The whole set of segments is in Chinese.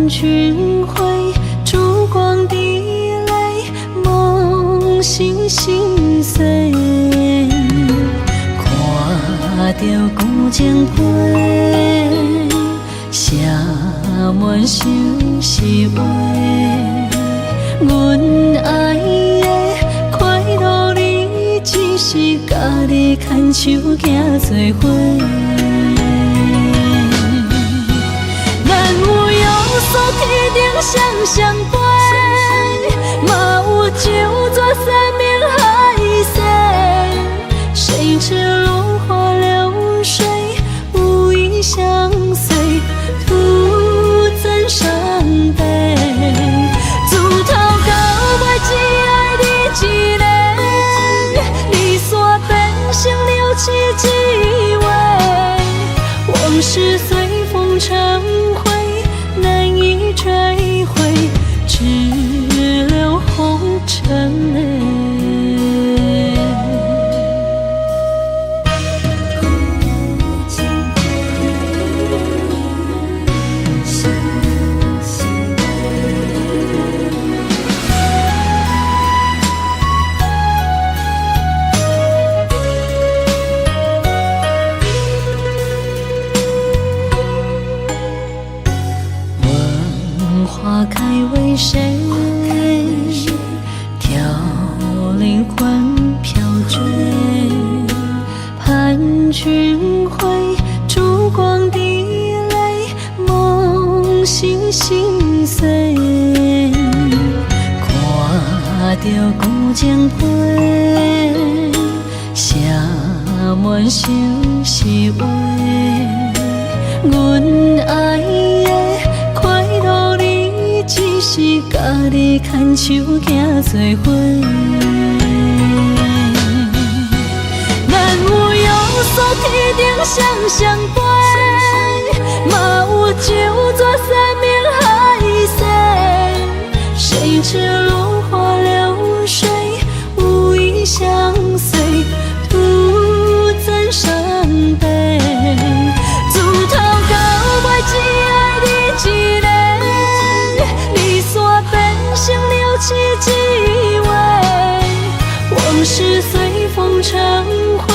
君回，烛光滴泪，梦醒心碎。看着古井批，写满相思话。阮爱的快乐你，只是家己牵手行做伙。咱有约束天顶双双飞，嘛有酒泉山盟海誓。谁知落花流水，无意相随，徒增伤悲。自头到尾只爱你一个，离散变成了凄凄味。往事随风成灰，难以追回，只留红尘泪。花开为谁？凋零魂飘坠。盼君回，烛光滴泪，梦醒心碎。看着古井批，写满相思话。阮爱的快乐你，只是家己牵手行做伙。咱有约束天顶双双飞，嘛有酒泉山盟海誓。谁知落花流水，无意相随，徒增伤悲。自头到尾只爱你一个，离散变成了凄凄味。往事随风成灰，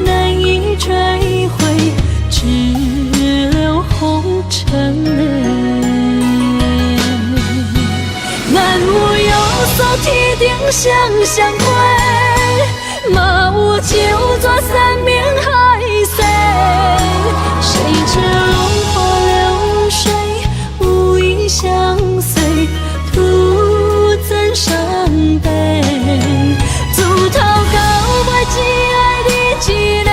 难以追回，只留红尘泪。咱有约束天顶双双飞，嘛有酒泉山盟海誓。谁知落花流水，无意相随，徒增伤悲。自头到尾只爱你一个，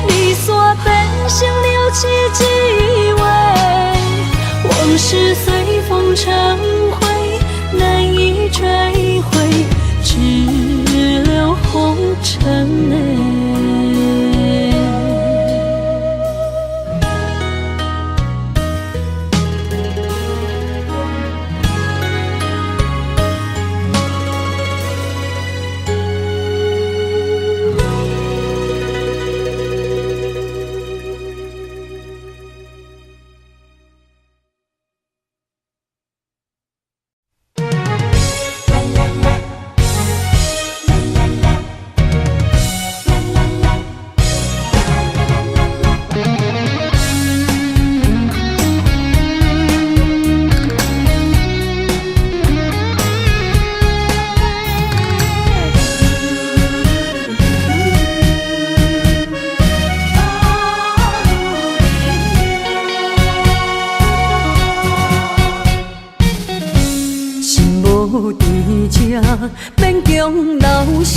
离散变成了凄凄味。往事随风成灰，难以追回，只留红尘泪。免强留声，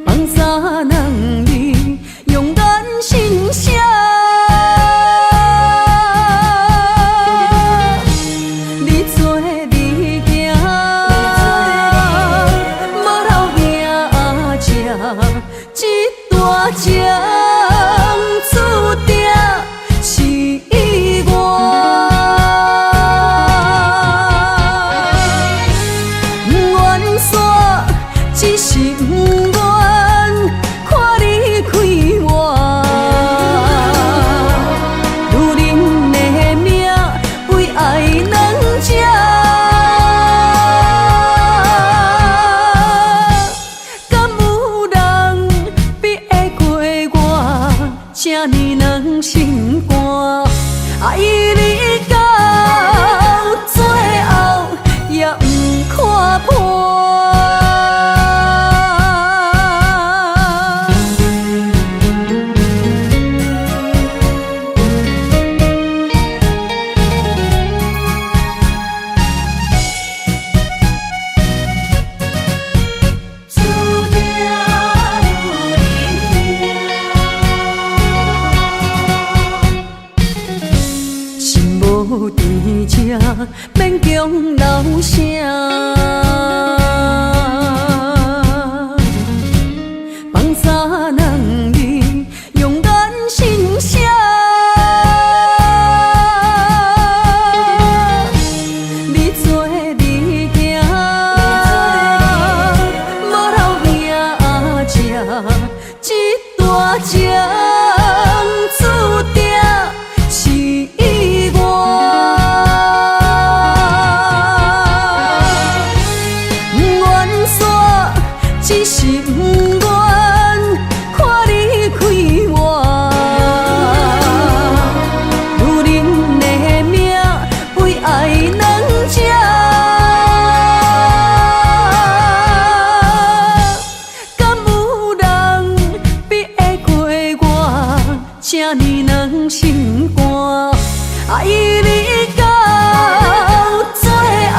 放洒人意，用咱心声。你做你行，无留命吃，一大情注定是我。只是不愿看你开我，这呢软心肝，爱你到最后也不看破。无甜吃，免强留声。放三人儿用眼心写，你做你行，无留命吃，这大情注定是。只是不愿看你开我，女人的命为爱两只，敢有人比会过我这呢软心肝？爱你到最后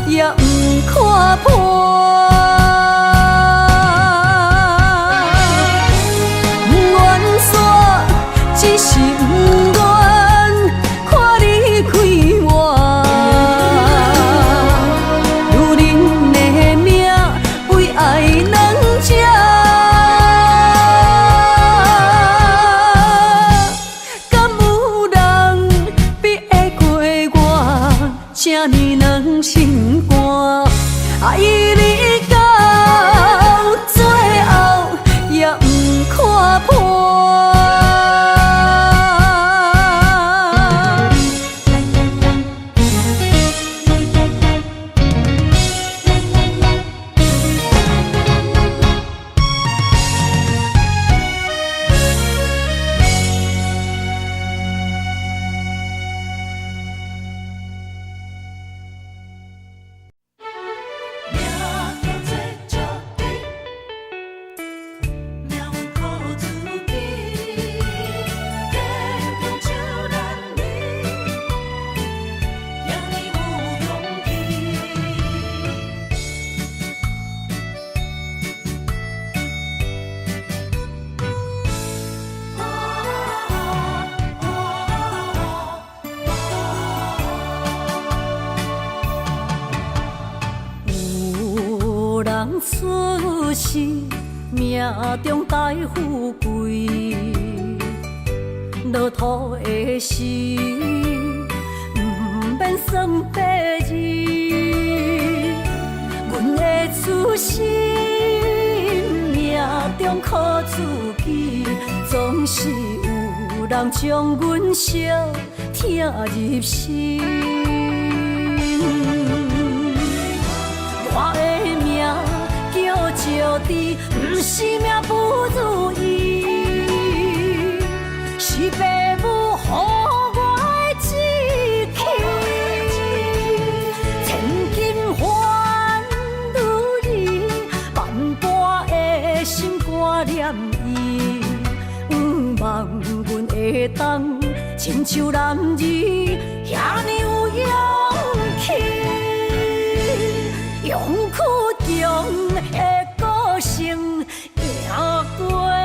也不看破。只是不愿看你开我，女人的命为爱两只，敢有人比会过我这呢软心肝？爱你到最后也不看破。人出世，命中带富贵，落土的时，不免算白字。阮的出身，命中靠自己，总是有人将阮惜听入心。我的命叫石地，不是命不如意，是父母予我的志气。千金换如意，万般的心挂念伊，望阮会当亲像男儿遐尼有勇气。勇屈强的个性赢过泪。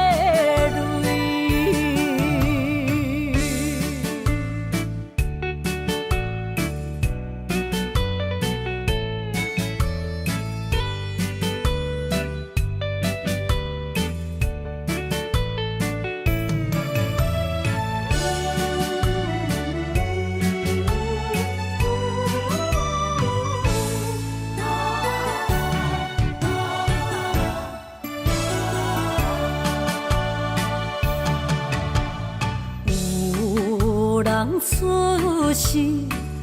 人出世，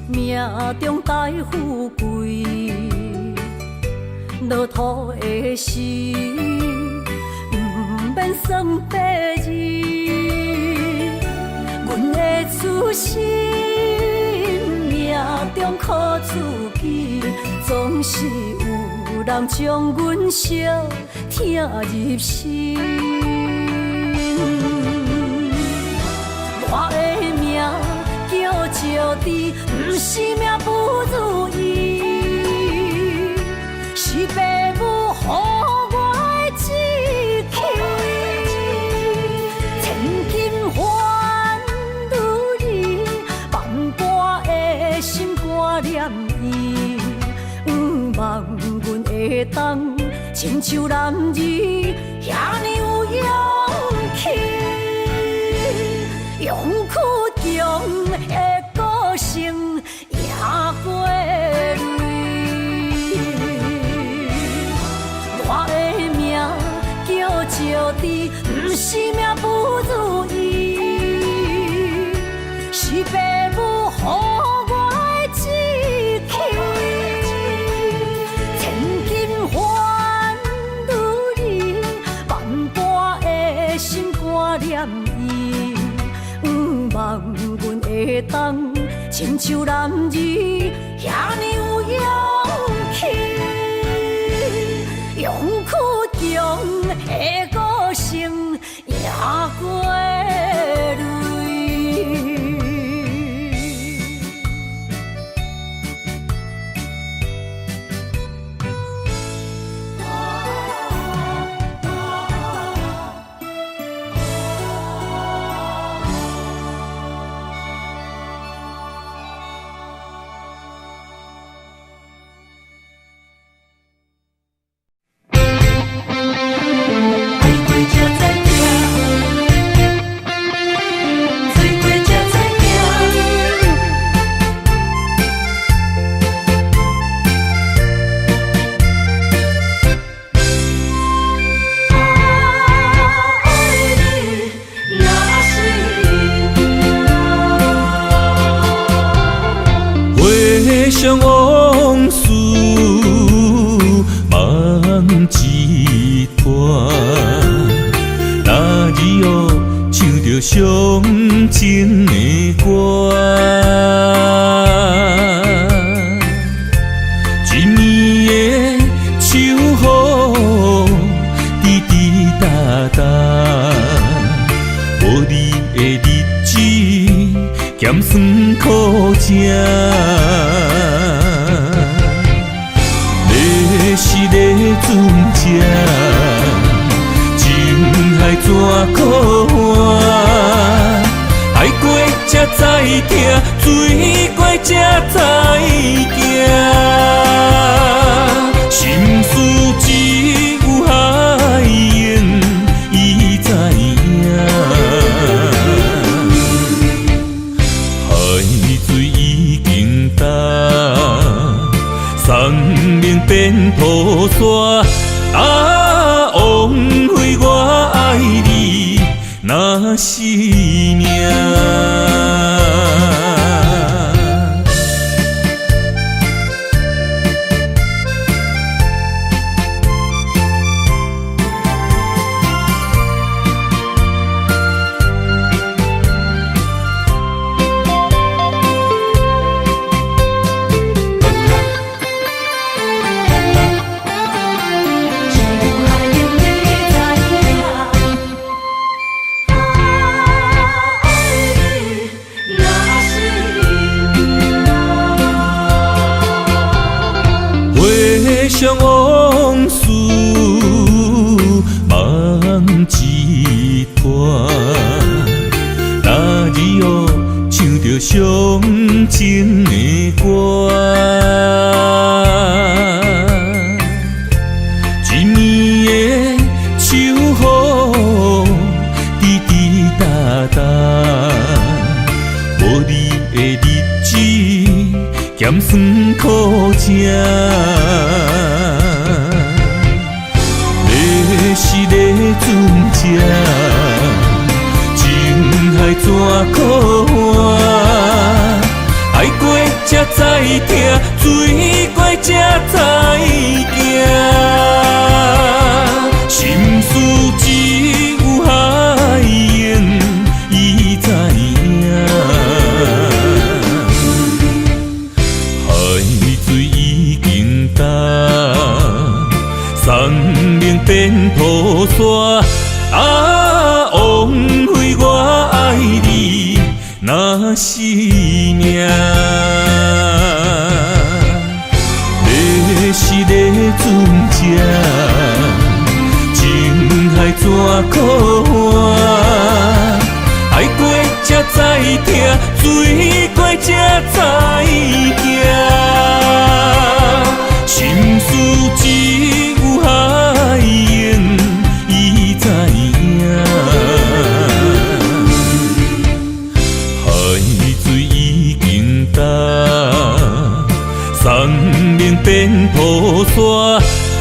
命中带富贵，落土的时，不免算白字。出心，命中苦自己，总是有人将阮惜听入心。我的命叫石滴，不是命不如意，是父母予我的志气。千金换如意，万般的心肝念伊，望阮会当亲像男儿遐尼有勇气。勇屈强的个性也过累，我的命叫石滴，不是命不如意，是父母予我的志气。千金换如意，万般的心肝念伊。望阮会当亲像男儿遐尼有勇气，勇屈强的个性也过累。想往事梦一团，那日后唱着伤情的歌，一暝的秋雨滴滴答答，无你的日子咸酸苦吃。是个船只，情海怎可换？海过才知疼，水过才知行。心事只有海燕伊知影，海水已经干。生命变土沙，枉费我爱你那是命。想往事梦一团，那日后唱着伤情的歌，一暝的秋雨滴滴答答，无你的日子咸酸苦吃。是个船只，情海怎可换？海过才知疼，水过才知行。心事只有海燕伊知影。若是命。要是咧船只，情海怎可换？爱过才知疼，水过才知行。心事只有海涌，伊知影。海水已经干，山明变雨伞。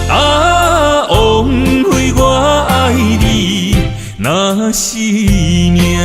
啊，枉费我爱你，若是命。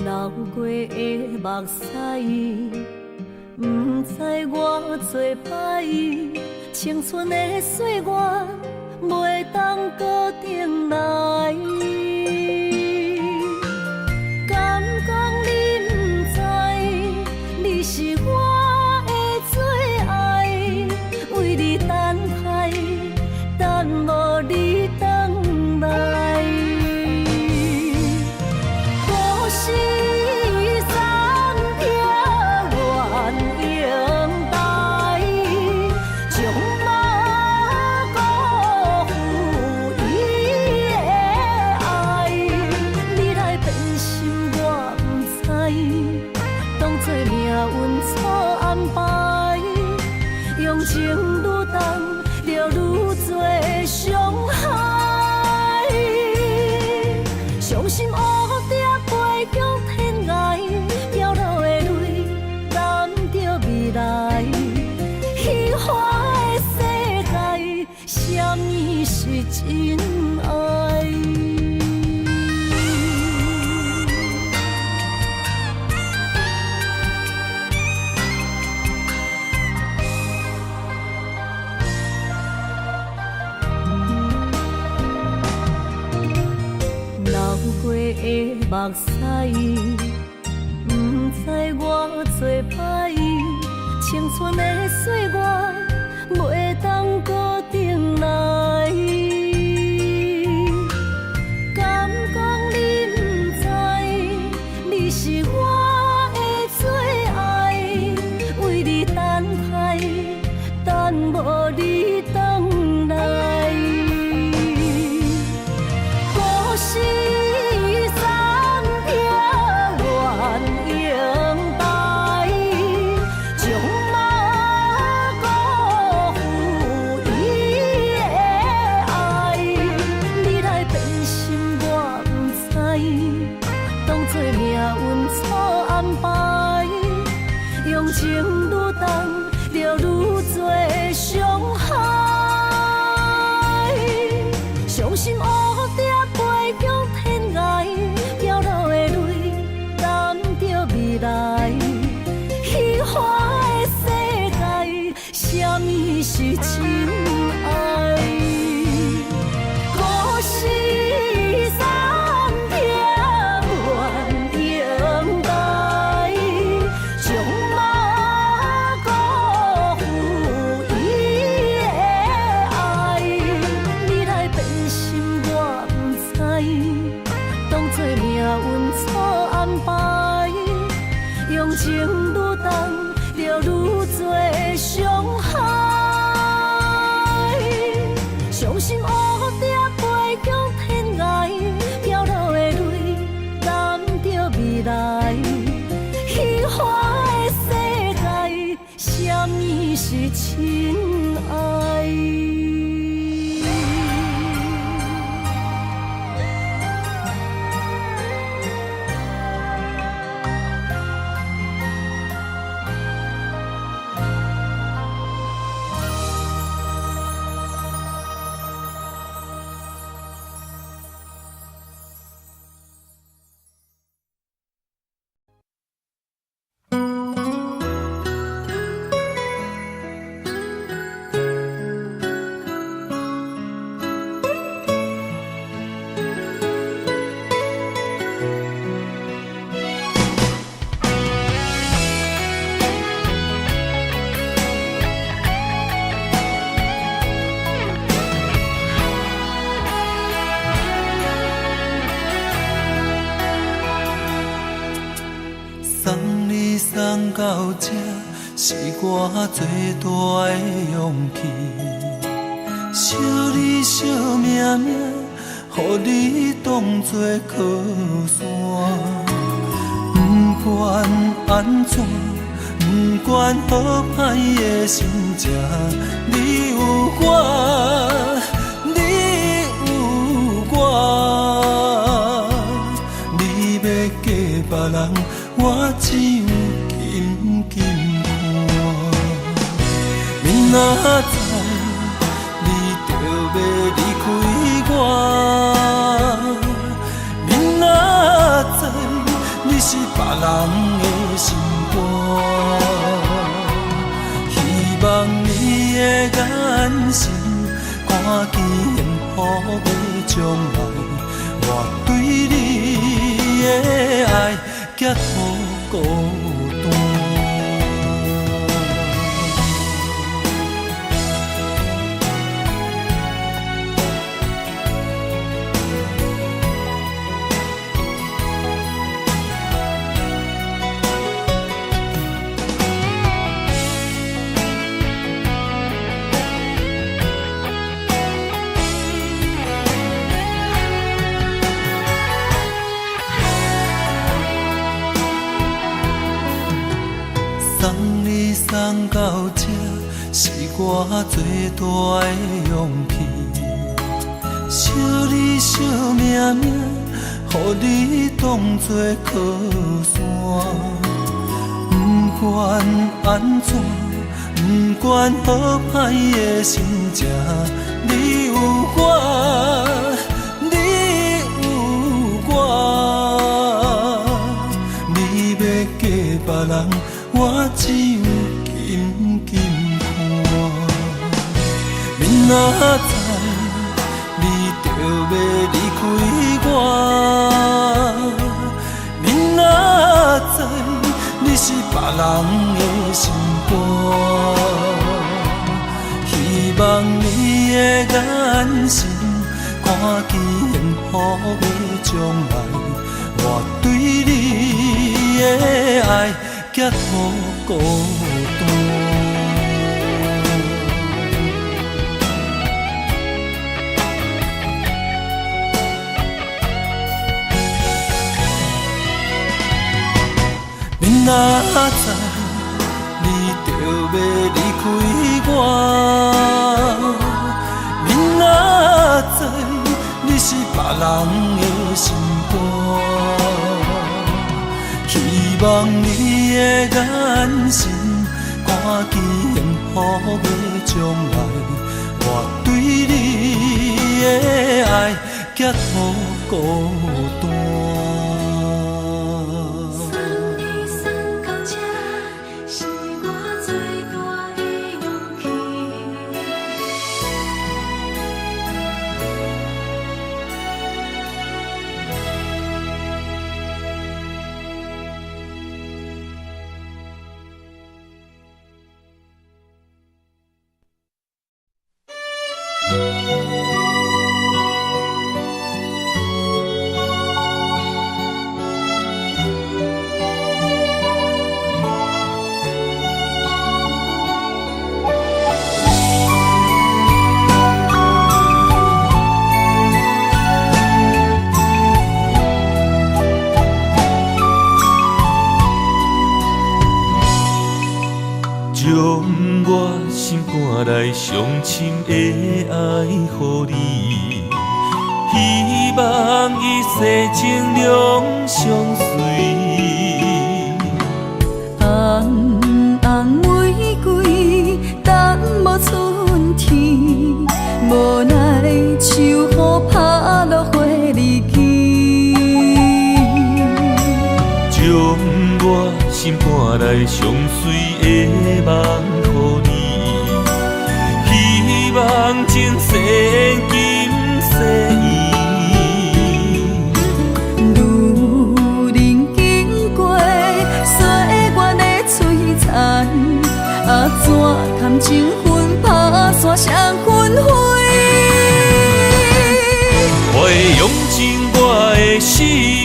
流过的目屎，不知我做歹，青春的岁月袂当搁重来。敢讲你不知，你是我的最爱，为你等待，等无你回来。故事暂停，原应待，将马辜负伊的爱。你来变心，我不知，当作命运错安排，用情愈重，就愈多伤害。伤心黑点飞向天涯，飘落的泪染着未来。虚幻的世界，什么是真爱？流过的目屎，不知我做歹，青春的岁月袂当搁重来。敢讲你不知，你是我的最爱，为你等待，等无你回来。故事暂停，原应待，将马辜负伊的爱。你来变心，我不知，当作命运错安排，用情愈重，就愈多伤害。伤心黑点飞向天涯，飘落的泪染着未来。虚幻的世界，什么是真爱？故事暂停，原应待，将马辜负伊的爱。你来变心，我不知，当作命运错安排，用情愈重，就愈多伤害。伤心黑点飞向天涯，飘落的泪染着未来。虚幻的世界，是亲爱。送到这，是我最大的勇气。惜你惜命命，予你当作靠山。不管安怎，不管好歹的心情，你有我，你有我。你要嫁别人，我只有紧紧看。明仔载，你就要离开我。明仔载，你是别人的心肝。希望你的眼神，看见幸福的将来。我对你的爱，结好孤单。送你送到这，是我最大的勇气。惜你惜命命，予你当作靠山。不管安怎，不管好歹的心情，你有我，你有我。你要嫁别人，我只有紧紧看。明仔载，你就要离开我。明仔载，你是别人的心肝。希望你的眼神，看见幸福的将来。我对你的爱，结好孤单。明仔载，你就要离开我。明仔载，你是别人的心肝。希望你的眼神，看见幸福的将来。我对你的爱，结好孤单。将我心肝内上深的爱予你，希望一世情两相随。红红玫瑰等无春天，无奈秋雨拍落花离去，将我心肝内上水的梦予你，希望前世今世缘。路人经过岁月的璀璨，怎堪情分打散双魂飞？我会用尽我的生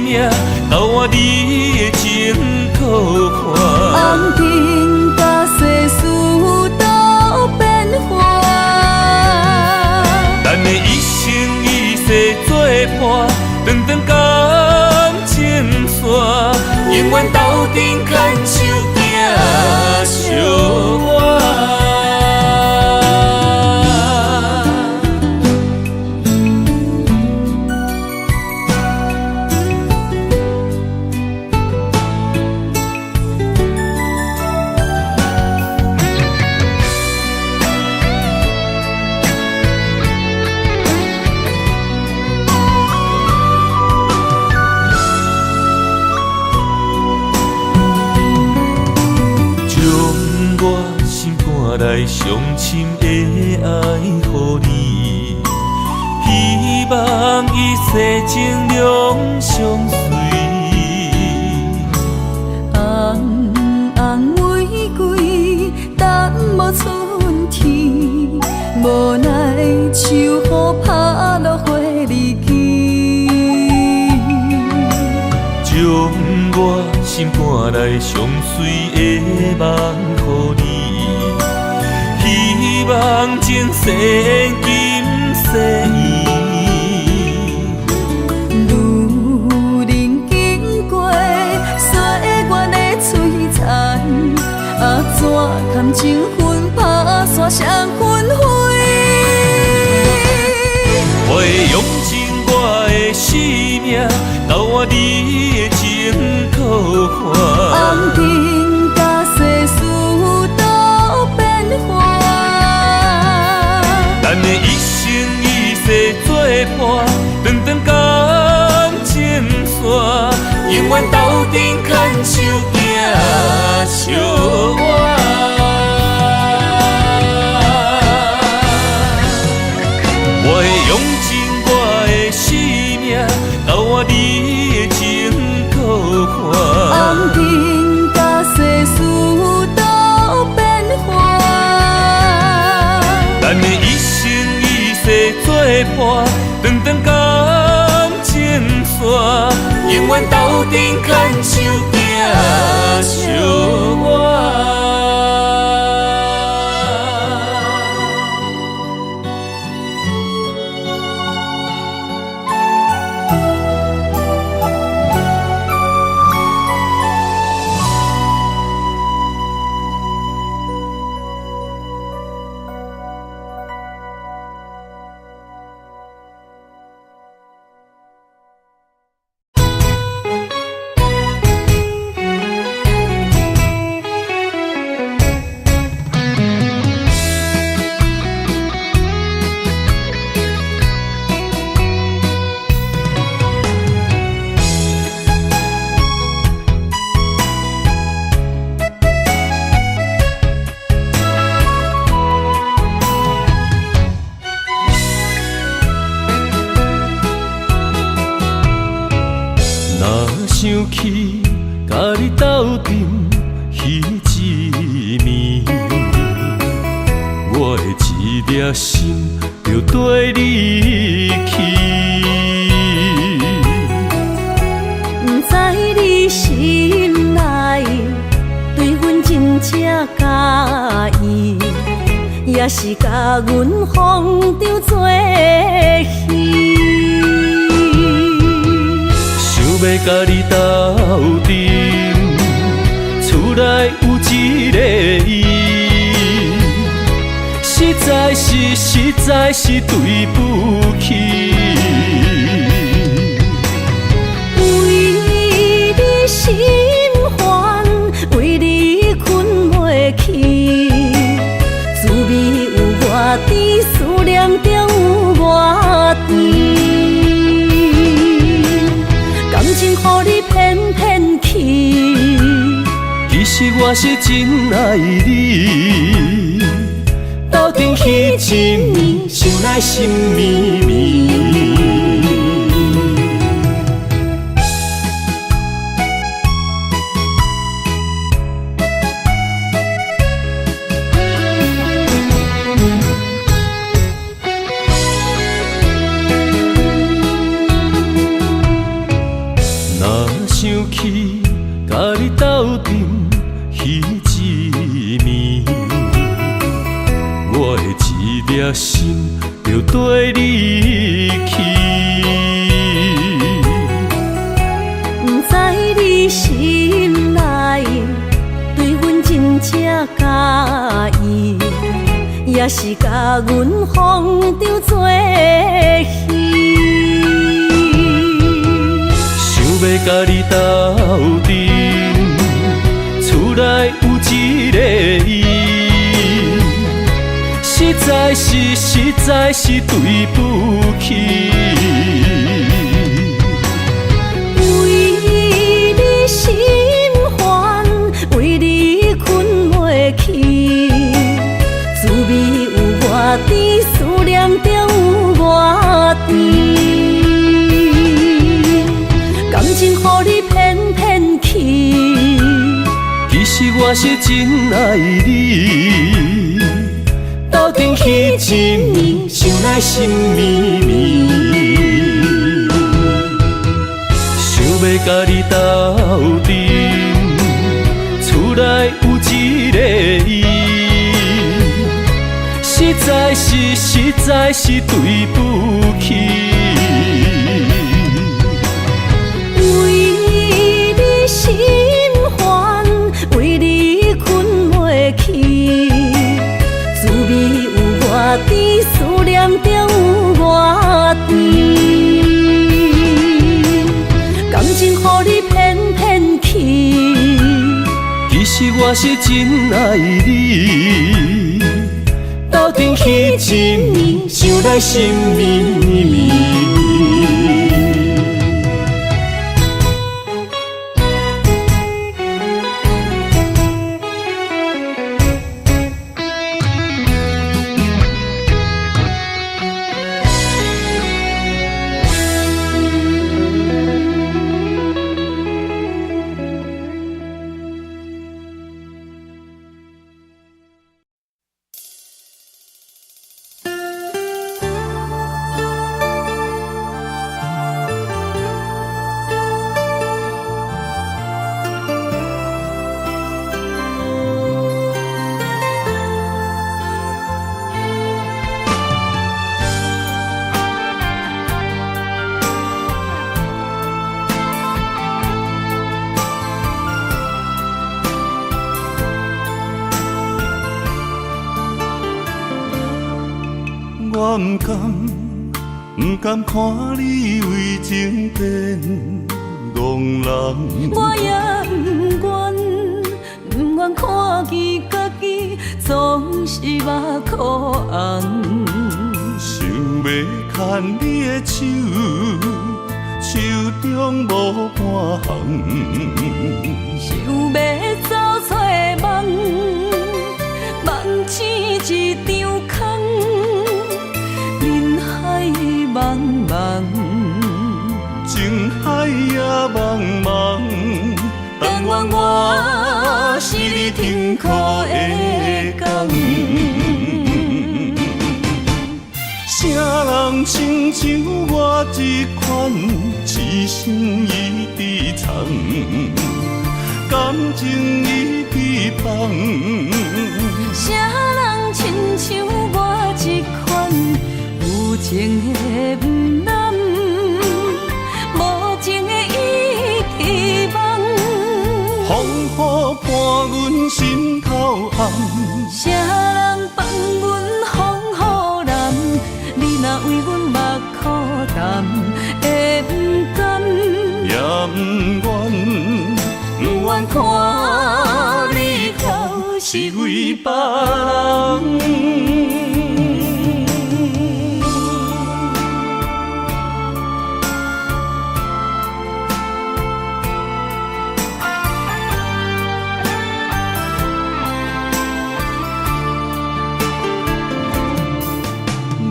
命，交换你的情可看。红尘甲世事都变化，咱的一生一世作伴，长长感情线，永远斗阵牵手行相伴。来上深的爱予你，希望一世情两相随。红红玫瑰等无春天，无奈秋雨拍落花离去，将我心肝内上水的梦予你，希望前世今世缘。路人经过岁月的璀璨，怎堪情分打散双魂飞？我会用尽我的生命，交换你的情可看。红尘甲世事都变化，咱的一生一世作伴，长长感情线，永远斗阵牵手行相伴。我会用尽我的生命，交换你的情可看。红尘甲世事都变化，咱的一生一世作伴，长长感情线，永远斗阵牵手行相伴。想起甲你斗阵彼一暝，我的一粒心就跟你去。不知你心内对阮真正介意，也是甲阮放张做戏。要甲你斗阵，厝内有一个伊，实在是对不起。为你心烦，为你困袂去，滋味有外甜，思念就有外甜。感情予你骗骗去，其实我是真爱你。斗阵彼一暝，想来心绵绵。若想起甲你斗阵彼一暝，我的一粒心就跟你去。不知你心内对阮真正介意，也是甲阮放着做戏。想要甲你斗阵，厝内有一个伊。实在是对不起。为你心烦，为你困袂去，滋味有外甜，思念就有外甜。感情予你骗骗去，其实我是真爱你。斗阵彼一暝，想来心绵绵。想要甲你斗阵，厝内有一个伊。实在是对不起。为你心烦，为你困袂去，滋味有外甜，思念就有外甜。感情予你骗骗去，其实我是真爱你。斗阵彼一暝，想来心绵绵。我不甘看你为情变憨人，我也不愿看见家己总是目眶红。想要牵你的手，手中无半项，想要走出梦，梦醒一场空。人海茫茫，情海也茫茫，但愿我是你痛苦的港。啥人亲像我这款痴心已被藏，感情已被放。啥人亲像我这款有情的不甘，无情的已遗忘。风雨伴阮心头暗，啥人放阮风不愿看你头是为别人。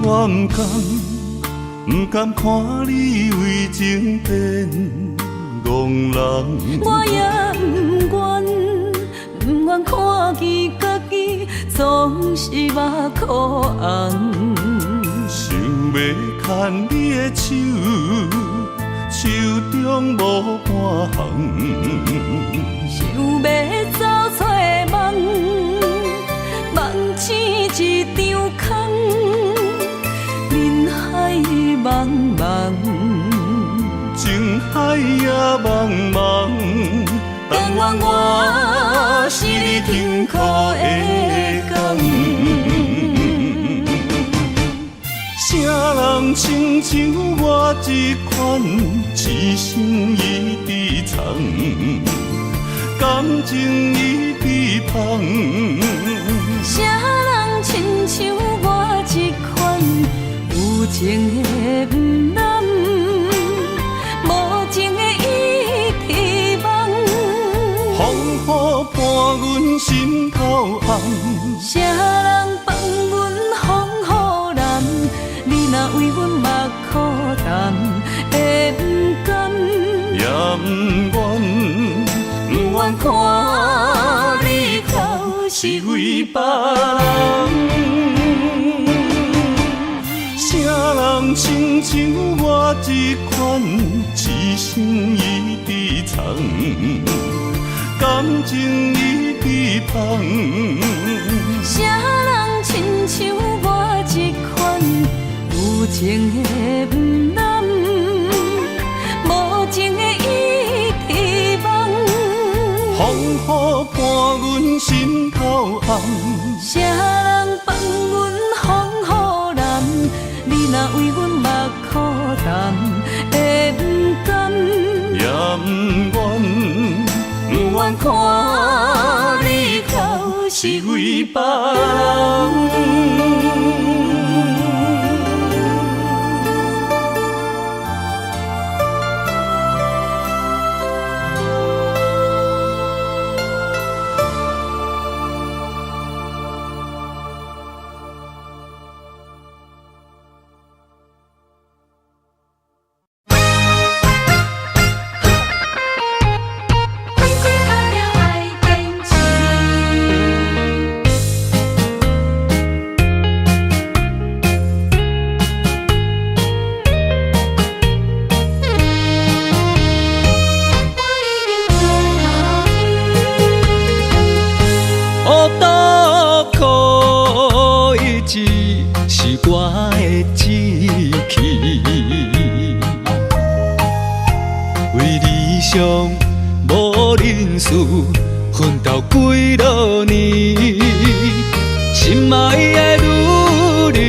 我不甘看你为情变憨人，我也不愿看见家己总是目眶红。想要牵你的手，手中无半项。想要走找梦，梦醒一场空。人海茫茫，情海也茫茫，但愿我是你痛苦的港。啥人亲像我这款，痴心已伫藏，感情已伫芳。啥人亲像我这款？有情的不难，无情的已遗忘。风雨伴阮心头红，啥人放阮风雨难？你若为阮目苦淡，会不甘？也不愿看你头是为别人。啥人亲像我这款，痴心已伫藏，感情已伫芳。啥人亲像我这款，有情的不难，无情的已遗忘。风雨伴阮心头红，啥人放阮风雨难？你若为阮目苦淡，会不甘？也不愿看你头是为别人。无认输，奋斗几落年，心爱的女人，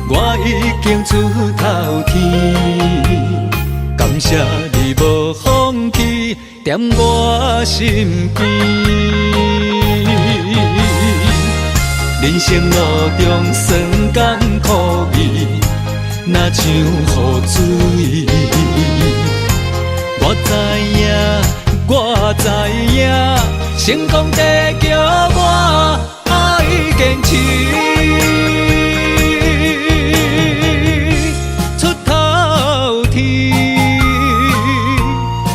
我已经出头天。感谢你无放弃，踮我身边。人生路中酸甘苦味，若像雨水。我知影，成功地叫我爱坚持。出头天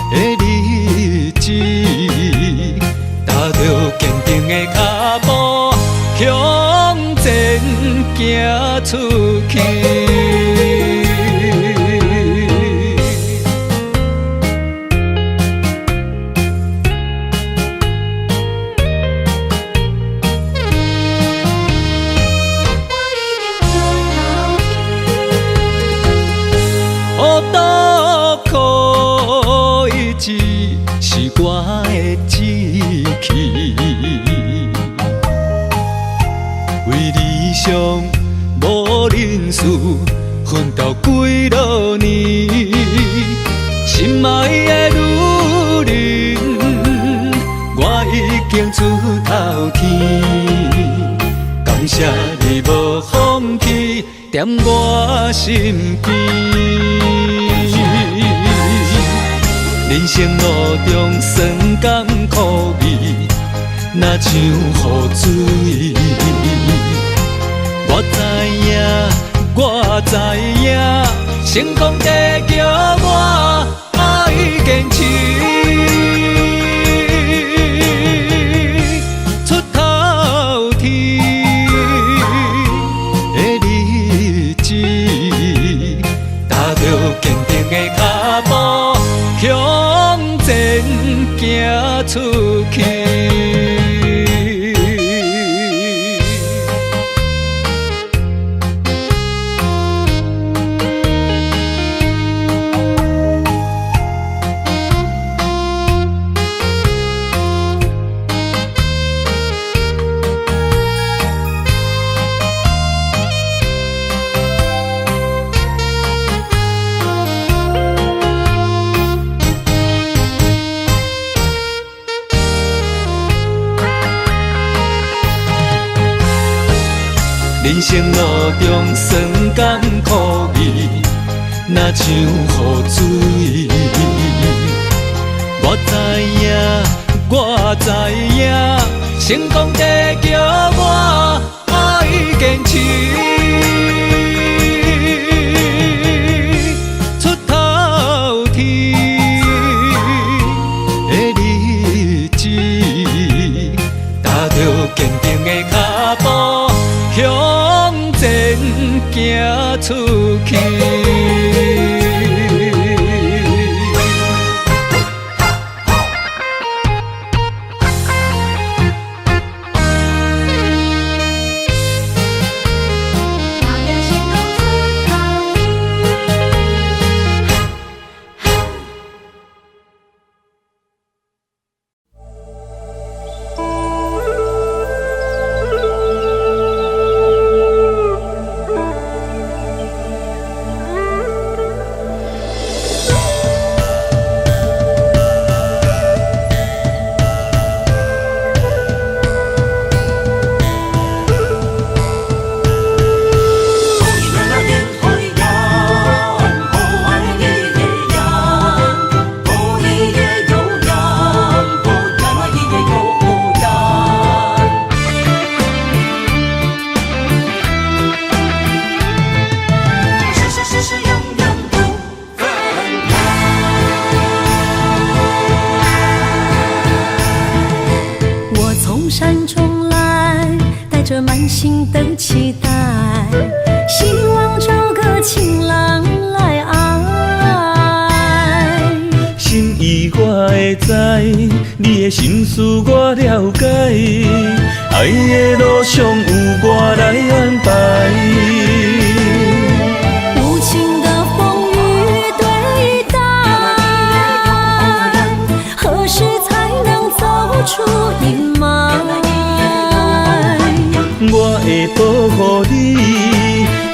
的日子，踏着坚定的脚步，向前行出去。是我的志气，为理想无认输，行出头天。感谢你无放弃，踮我身边。人生路中酸甘苦味，若像雨水。我知影，我知影，成功地叫我爱坚持。出头天的日子，踏着坚定的脚步，向前行出去。人生路中酸甘苦味，若像雨水。我知影，我知影，成功地叫我爱坚持。出头天的日子，踏着坚定的脚步，向前行出去。山中来，带着满心的期待，希望找个情郎来爱。心意我会知，你的心思我了解，爱的路上有我来安排。无情的风雨对待，何时才能走出阴霾？我会保护你，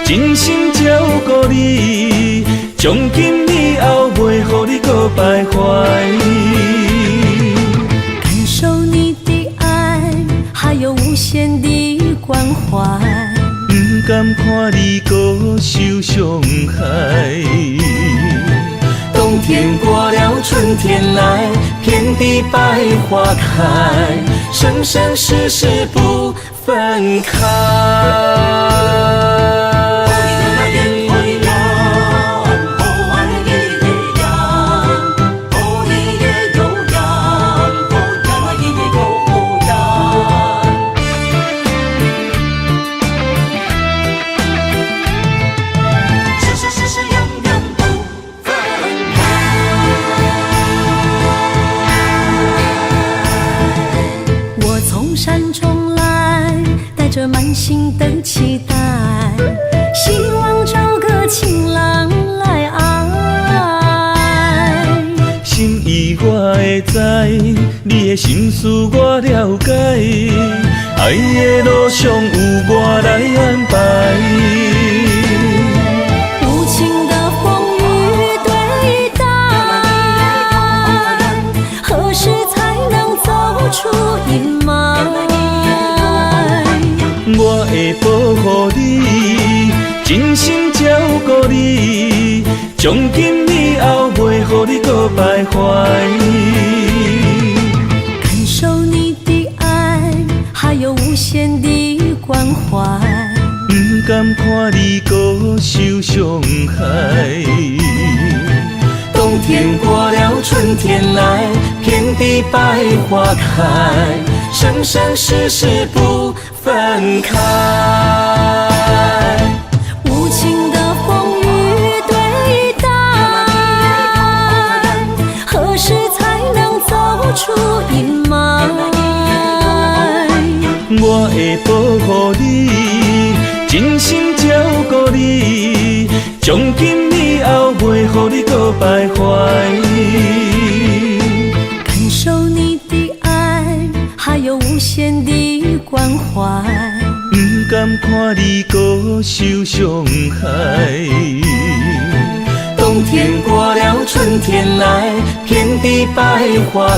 真心照顾你，从今以后袂予你搁徘徊。感受你的爱，还有无限的关怀，不甘看你搁受伤害。冬天过了，春天来，遍地百花开，生生世世不分开。山中来，带着满心的期待，希望找个情郎来爱。心意我会知，你的心思我了解，爱的路上有我来安排。无情的风雨对待，何时才能走出阴霾？真心照顾你，从今以后袂予你搁徘徊。感受你的爱，还有无限的关怀。不甘看你搁受伤害。冬天过了，春天来，遍地百花开，生生世世不分开。无情的风雨对待，何时才能走出阴霾？我会保护你，真心照顾你，从今以后袂予你搁徘徊。感受你的爱，还有无限的关怀。不甘看你搁受伤害。冬天过了，春天来，遍地百花开，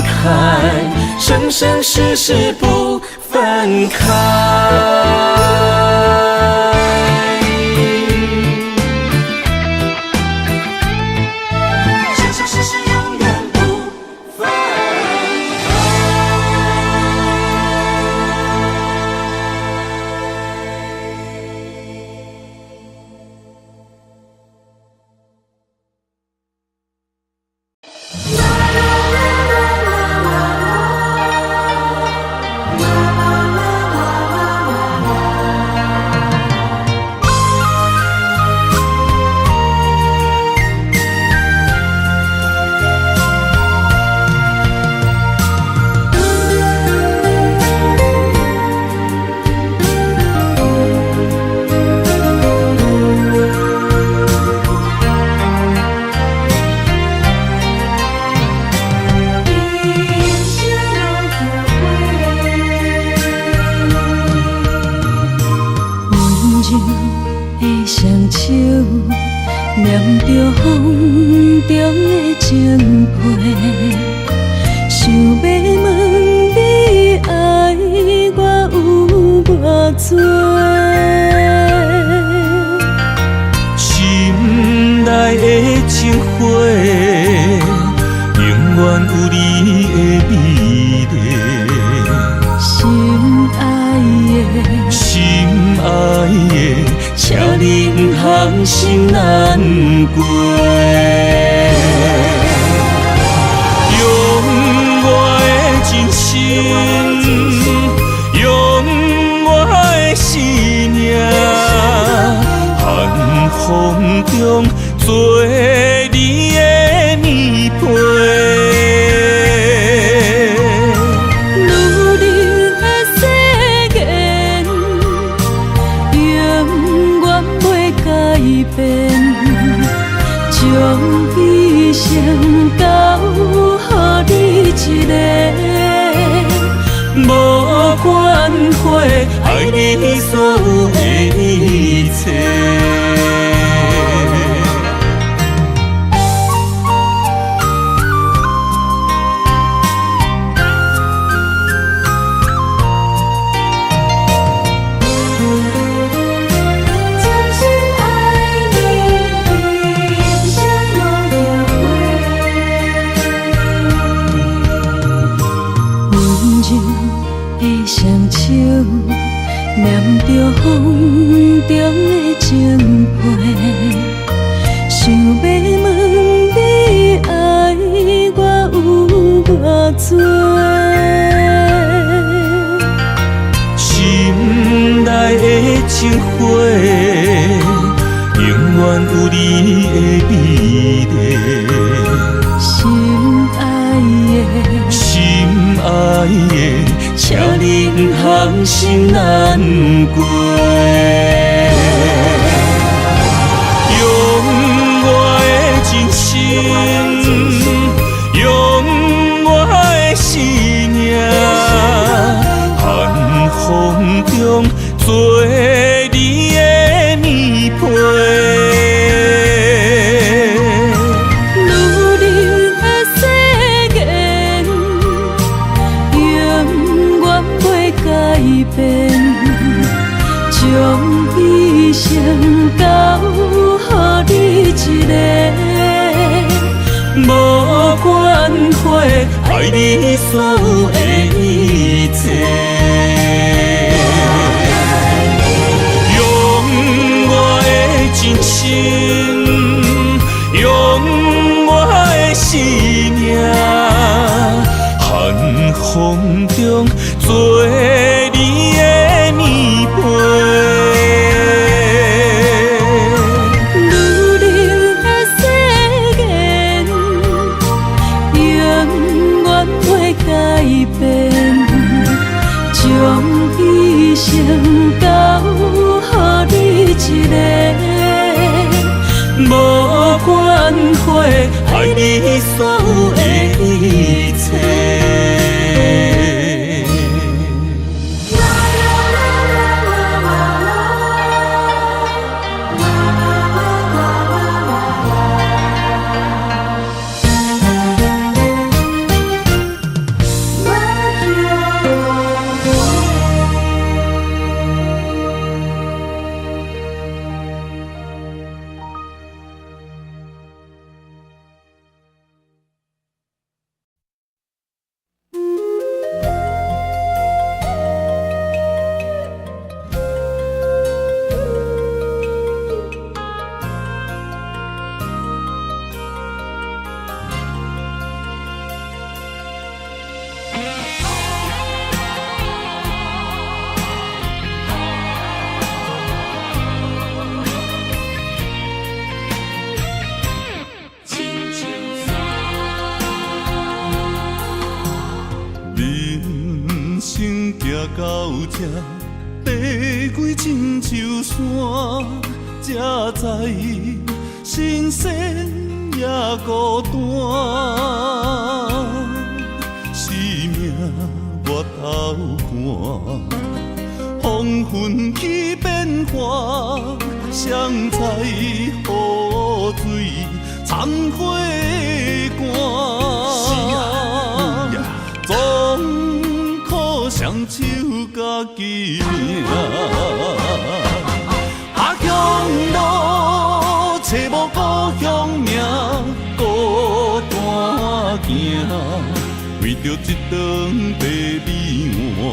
生生世世不分开。生生世世永远不分开。念着风中的情批，想要问你爱我有偌多？心内的情花，永远有你的美丽。心爱的，请你不通心难过。用我的真心，用我的生命，寒风中做你的棉被。将一生交予你一个，无关系，爱你所有的一切。念着风中的情批，想要问你爱我有偌多？心内的情花，永远有你的美丽。心爱的，请你不通心难过。用我的真心，用我的生命，寒风中做你的棉被。将一生到予你一个，无关系，爱你所有的一切。用我的真心，用我的生命，寒风中做你的棉被。如灵的誓言，永远袂改变，将一生交予你一个，无关系，爱你所有的一切。到这爬过亲像山，才知新鲜也孤单。生命越头寒，风云起变化，谁知雨水掺火寒。总可双手甲己命，阿强路找无故乡名，孤单行，为着一顿白米碗，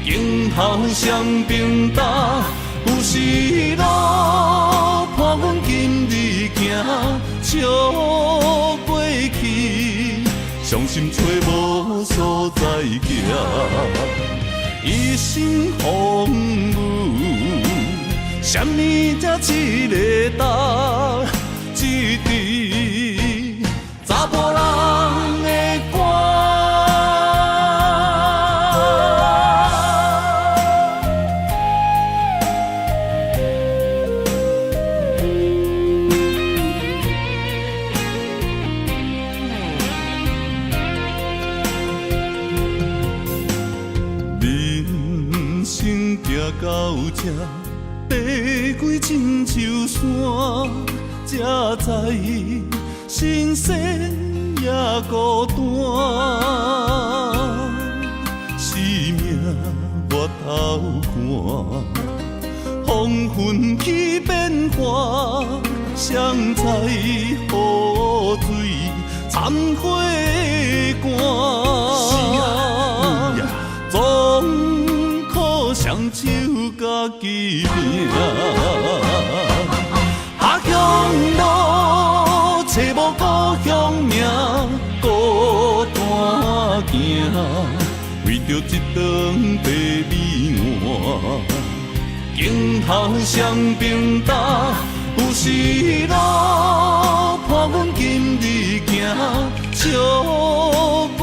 今后双并担，有时路伴阮今日行，笑过去。伤心找无所在行，一生风雨，什么才一个答？一支查甫人的歌。到这爬过亲像山，才知新鲜也孤单。生命越头寒，风云起变化，谁知雨水掺火寒。总双手甲己命，阿强路找无故乡名，孤单行，为着一顿白米碗，今后双并担，有时路伴阮今日行，笑过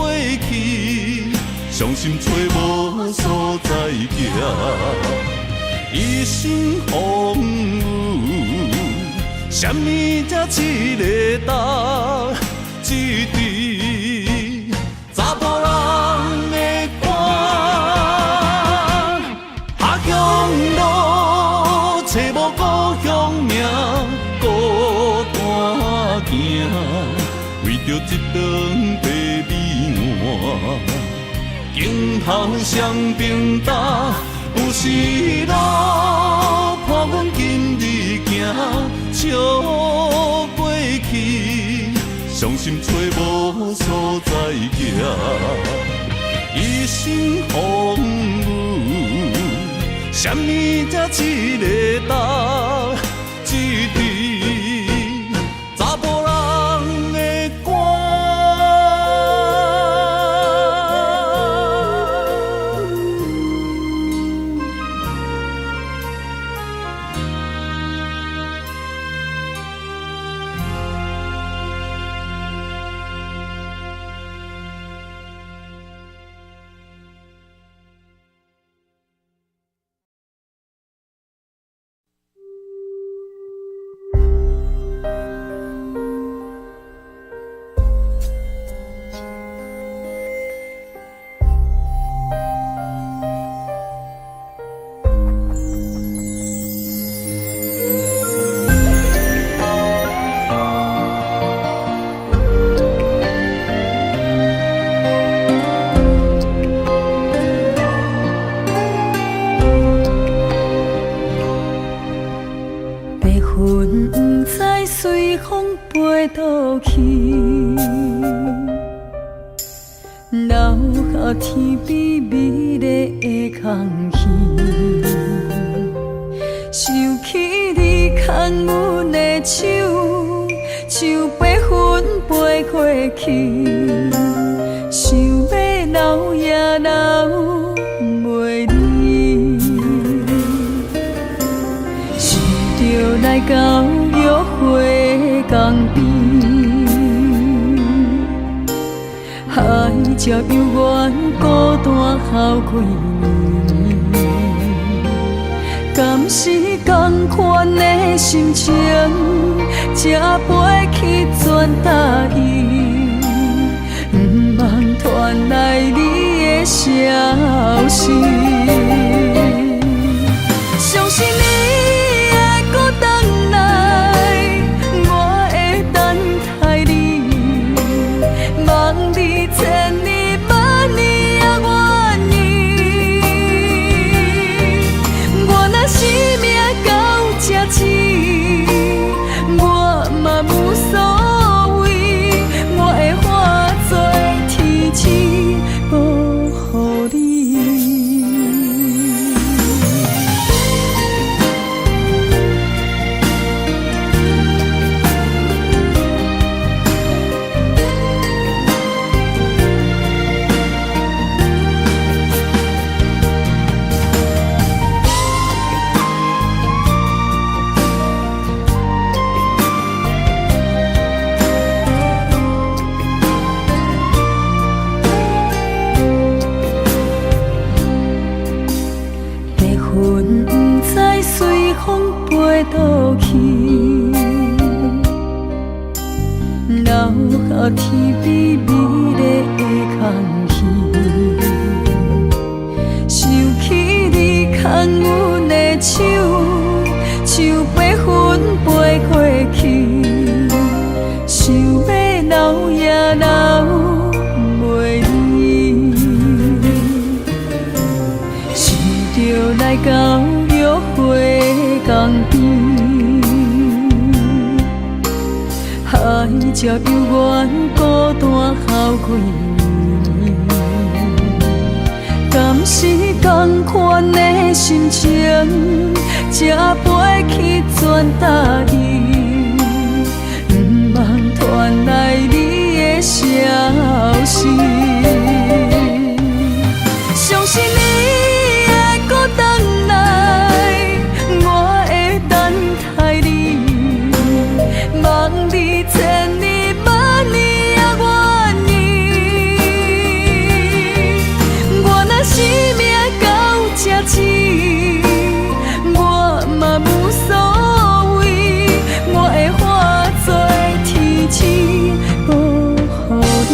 去。伤心找无所在行，一生风雨，什么才一个答？一支查甫人的歌，阿强路找无故乡名，孤单行，为着一顿白米碗。今后双并担，有时路伴看阮今日行笑袂去，伤心找无所在行，一生风雨，什么才一个答？一滴查某人的肝。倒去，留下天边美丽的空气，想起你牵阮的手，像白云飞过去，想要留也留袂离，想着来到约会江边。海才犹原孤单好几年，敢是同款的心情，才飞去全答应，不茫传来你的消息。相信你会搁回来，我会等待你，望你千年万年也愿意。我若生命到这止，我嘛无所谓，我会化作天使保护你。倒去，留下天边美丽的空气，想起你牵阮的手，像白云飞过去，想要留也留袂离，想着来到约会江边。海才犹原孤单好几年，敢是同款的心情，才飞去全答应，不茫传来你的消息。相信你会搁回来，我会等待你，望你千年万年也愿意。我若生命到这止，我嘛无所谓，我会化作天使保护你。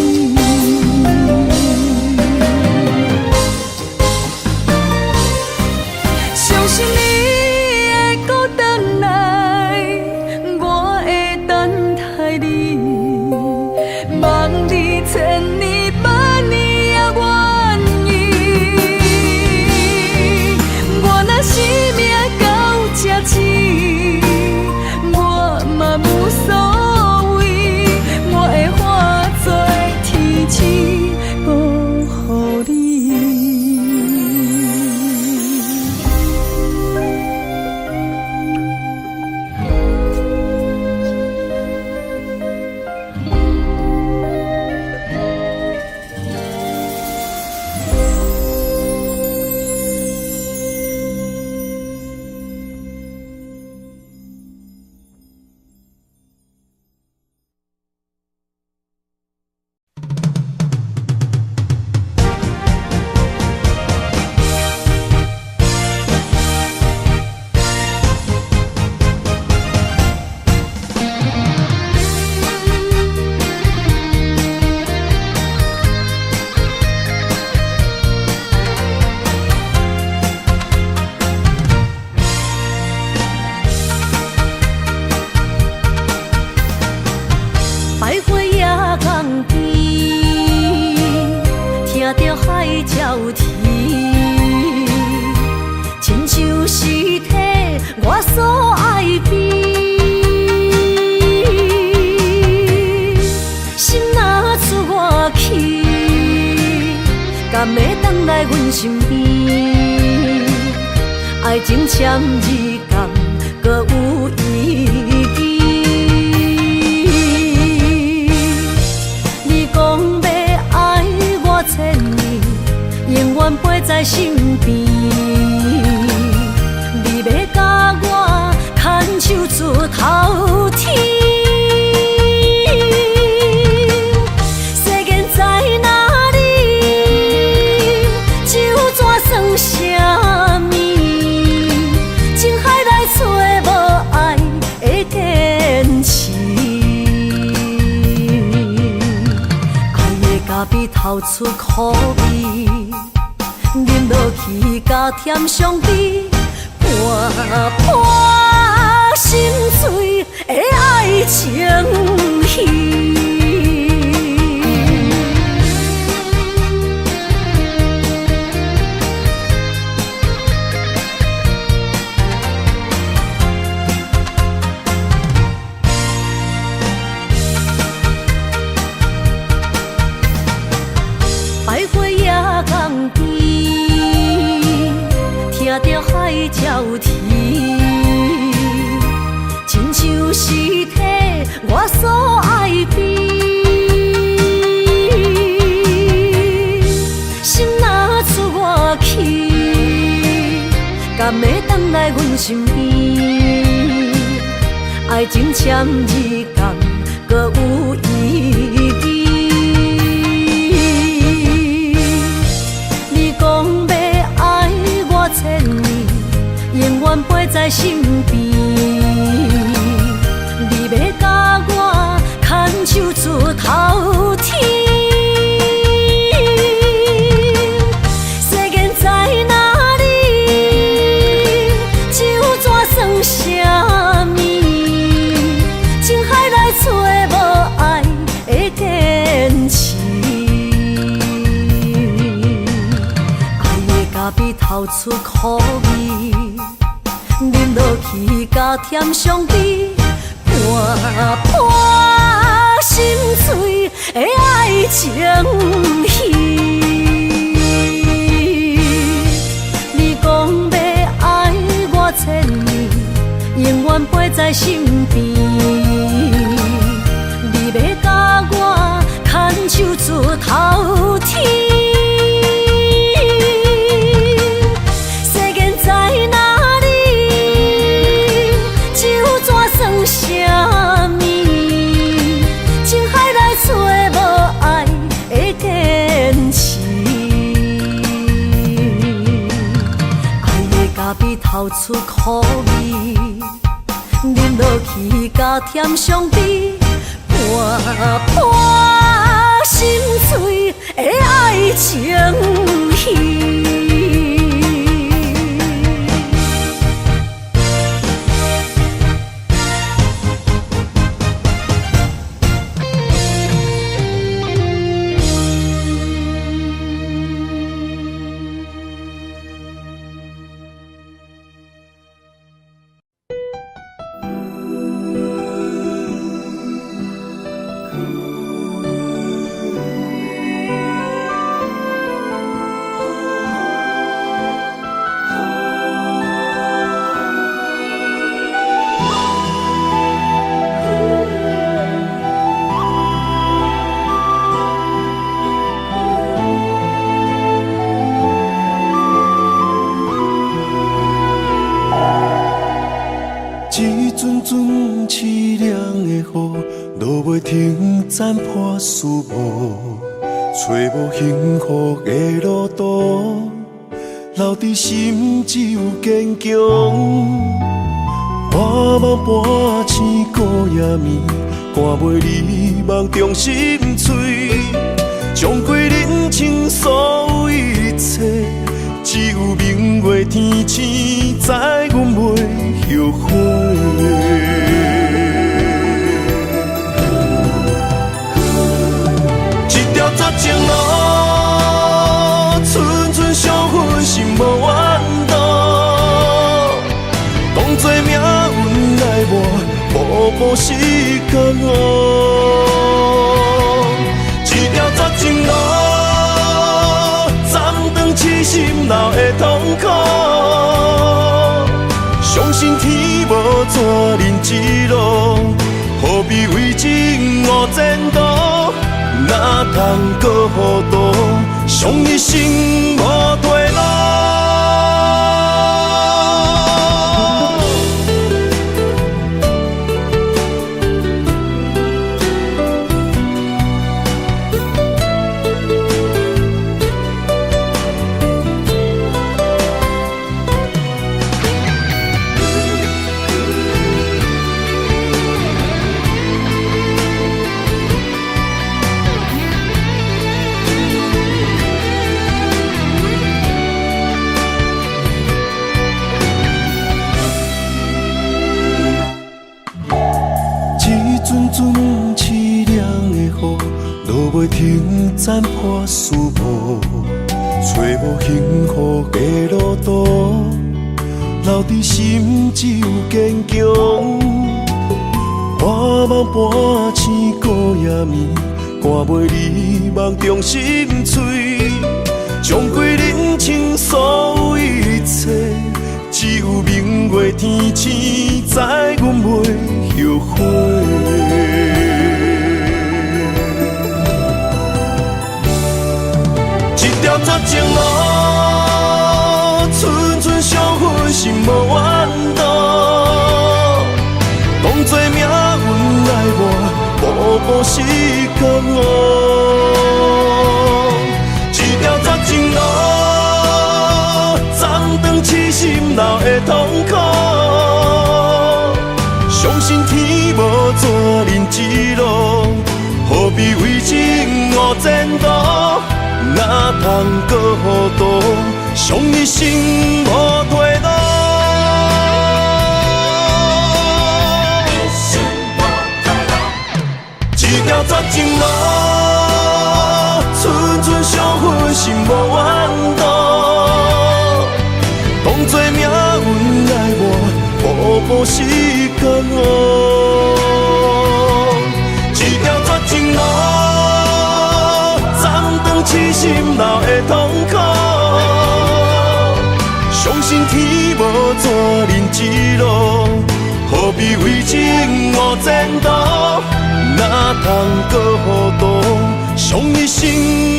海交替，亲像是体我所爱悲。心若出我去，敢会返来阮身边？爱情签字敢搁有意义？你讲要爱我千年，永远陪在身边。你要甲我牵手出头天，世间在哪里？酒怎算啥物？情海来找无爱的坚持，爱的咖啡透出苦味，饮落去甲甜相比，伴伴心碎的爱情戏。百花夜港边，听着海交替，亲像是体我所爱悲。心若出我去，敢会返来阮身边？爱情签字敢搁有意义？千年，永远陪在身边。你要甲我牵手出头天，世间在哪里？酒怎算啥物？情海来找无爱的坚持。咖啡透出苦味，饮落去甲甜相比，伴伴心碎的爱情戏。你讲要爱我千年，永远陪在身边。你要甲我牵手出头天。啥物？情海来找无爱的坚持，爱的咖啡透出苦味，饮落去甲甜相比，伴伴心碎的爱情戏。残破树木，找无幸福的路途，留伫心只有坚强。半梦半醒孤夜暝，赶袂离梦中心碎，将过人生所有一切，只有明月天星知阮袂后悔。情路，找无时间哦。一条绝情路，暂长痴心闹的痛苦。相信天无怎人之路，何必为情误前途？哪通搁糊涂，伤一生无退路。落袂停，斩破思无，找无幸福的路途，留伫心只有坚强。半梦半醒过夜暝，赶袂离梦中心碎，将归人生所有一切，只有明月天星知阮袂后悔。绝情路，寸寸伤痕心无怨妒。当作命运来我，步步时间哦。一条绝情路，暂长痴心闹的痛苦。相信天无怎人之路，何必为情误前途？哪通搁糊涂，伤一生无退路。一条绝情路，寸寸伤痕心无怨妒。当作命运来我，步步时间哦。一条绝情路。痴心闹的痛苦，相信天无怎人之路，何必为情误前途？哪通搁糊涂，伤一生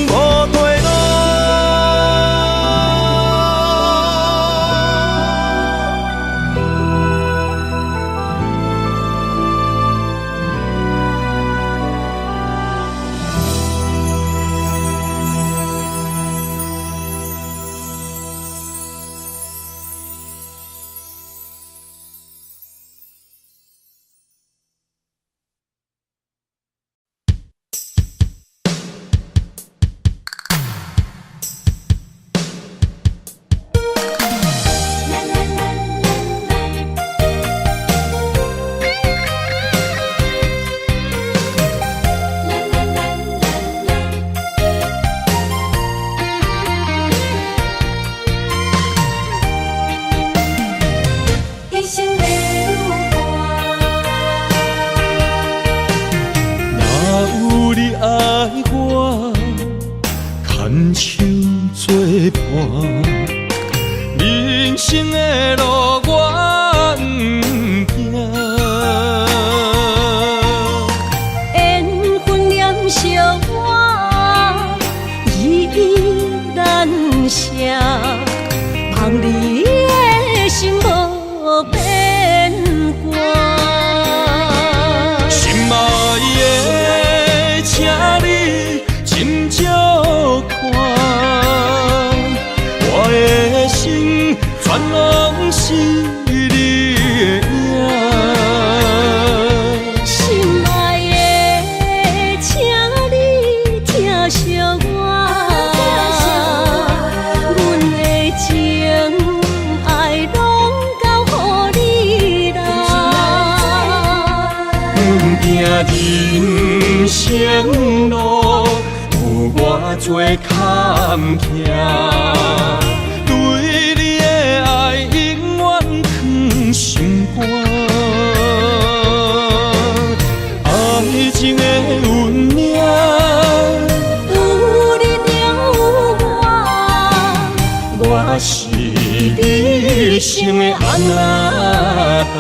无退路。人生的路我不行，缘分念伤我依依难舍，望你的心无变卦。心爱的，请你斟酌看。我的心全拢是你的影，心爱的，请你疼惜我，阮的情爱拢交予你啦。行人生路有偌多坎坷。对你的爱永远藏心肝，我是你心的安那达。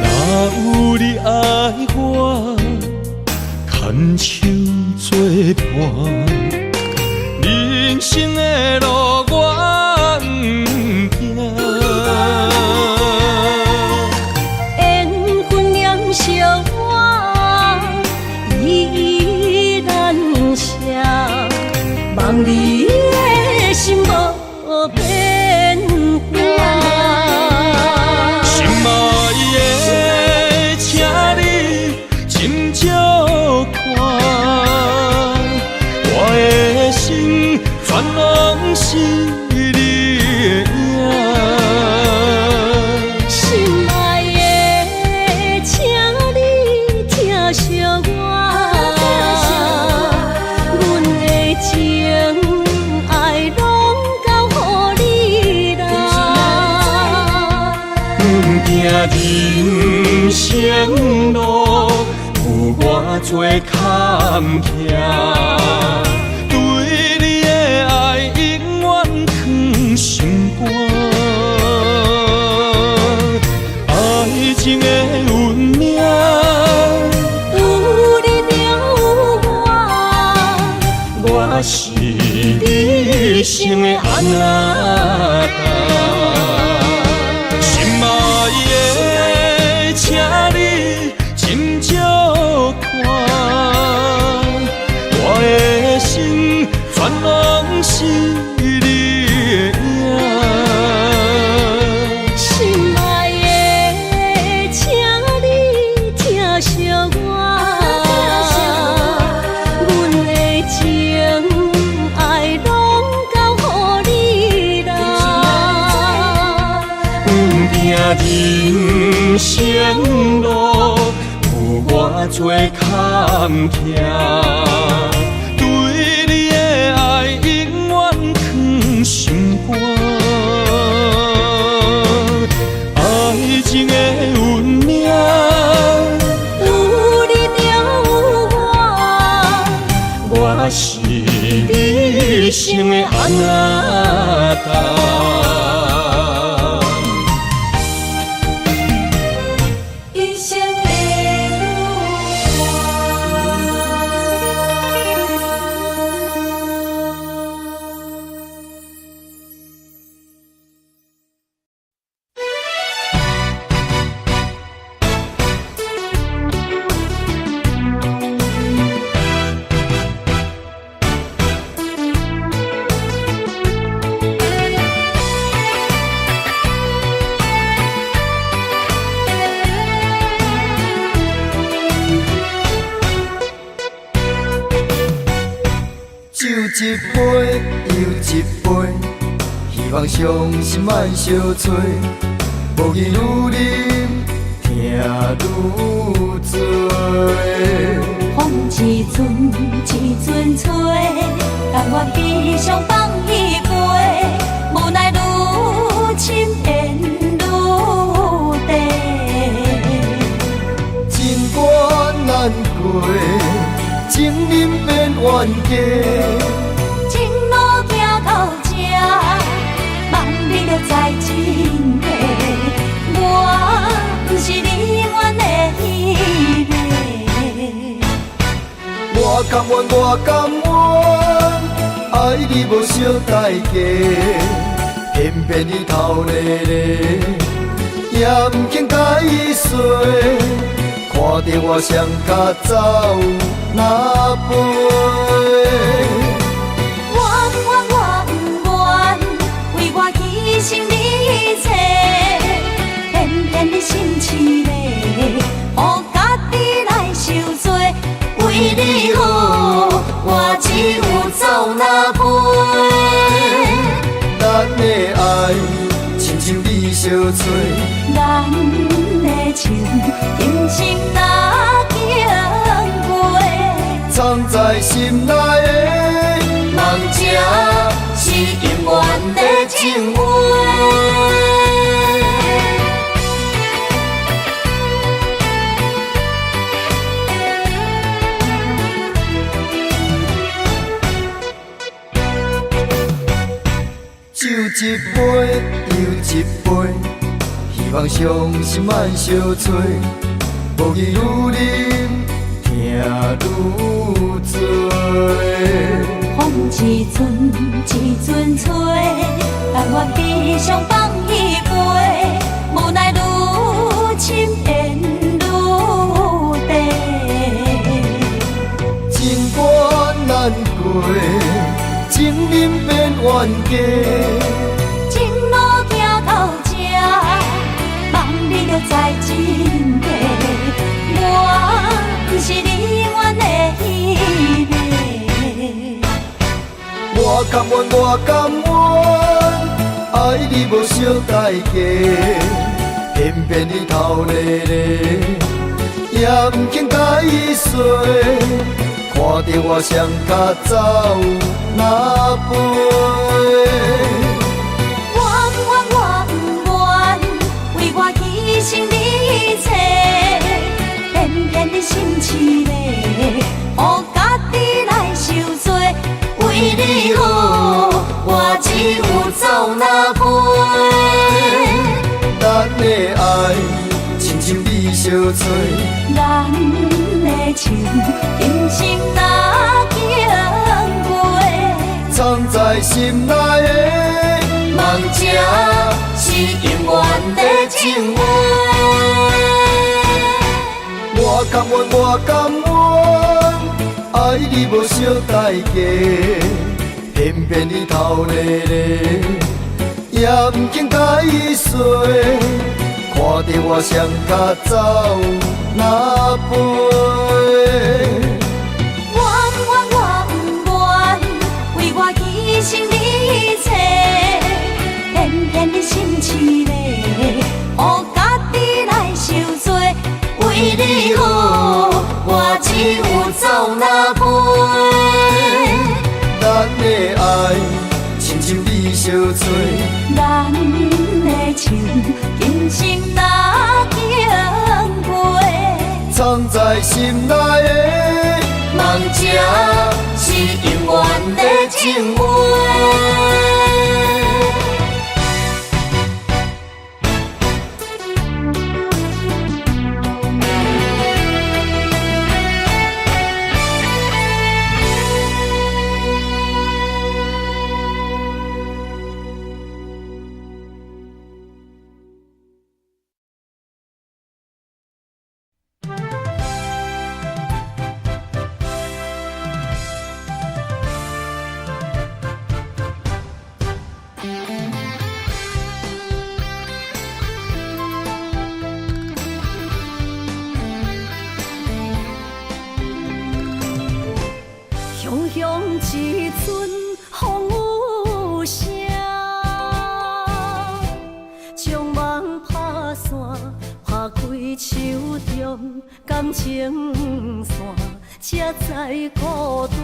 若有你爱我，牵手作伴，人生的路我不惊。缘分染烧我，依然写，望你的心无变化。心爱的，请你斟酌看，我的心全拢是你的影。心爱的，请你疼惜我，阮的情爱拢交予你啦。人生路有我做坎坷，对你的爱永远藏心肝。爱情的运命，有你就有我，我是你心的安那达。心爱的，请你斟酌看，我的心全拢是你的影。心爱的，请你疼惜我，阮的情爱拢交予你啦。人生路有我做坎坷，对你的爱永远藏心肝。爱情的运命，有你就有我，我是你心的安那达。一生的酒一杯又一杯，希望伤心莫相催。无言愈啉，听愈醉。风一阵一阵吹，但我悲伤放一杯，无奈愈深缘愈低。情关难过，情人变冤家。情路行到这，望你着知真谛，我不是你愿的迄个。我甘愿，我甘愿，爱你无小代价，偏偏你头咧咧，也不肯解释。看着我双脚走哪飞？我不愿，为我牺牲你一切，偏偏你心凄迷，予家己来受罪。为你好，我只有走哪飞？咱的爱亲像你相催，咱的情轻轻若经过，藏在心内的梦梦境。酒一杯又一杯，希望伤心莫相找。无义愈啉，痛愈多。风一阵一阵吹，但我只想放伊飞，无奈愈深缘愈低。情关难过，情人变冤家。情路行到这，望你着知真谛。我不是你愿的迄个。我甘愿，我甘愿，爱你无小代价，偏偏你头咧咧，也不肯甲伊说。看着我双脚走哪飞？我不愿，为我牺牲你一切，偏偏你心痴咧，予家己来受罪。为你好，我只有走哪飞？咱的爱亲像你相找，咱的情今生哪经过？藏在心内的梦，这是永远的情话。我甘愿，我甘愿，爱你无小代价，偏偏你头咧咧，也不肯甲伊说。看着我双脚走哪飞？我不愿，为我牺牲你一切，偏偏你心痴咧，予家己来受罪。为你好，我只有走哪飞？咱的爱亲像你相找，咱的情今生哪经过？藏在心内的梦，这是永远的情话。一阵风有声，将梦拍散，拍开手中感情线，才知孤单。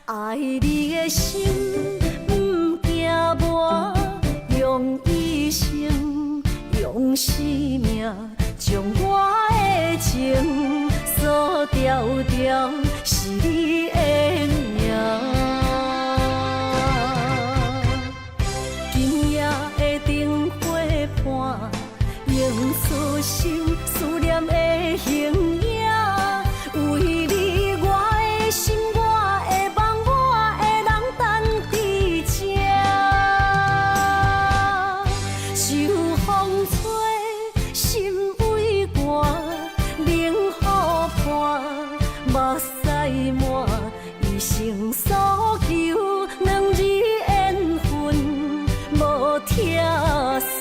爱你的心不惊磨，用一生用生命，将我的情锁条条，是你的名。今夜的灯火伴，映出心思念的形影。为你我的心，我的梦，我的人等伫这。受风吹，心为寒，冷雨伴，目屎满，一生所求，两日缘分无拆散。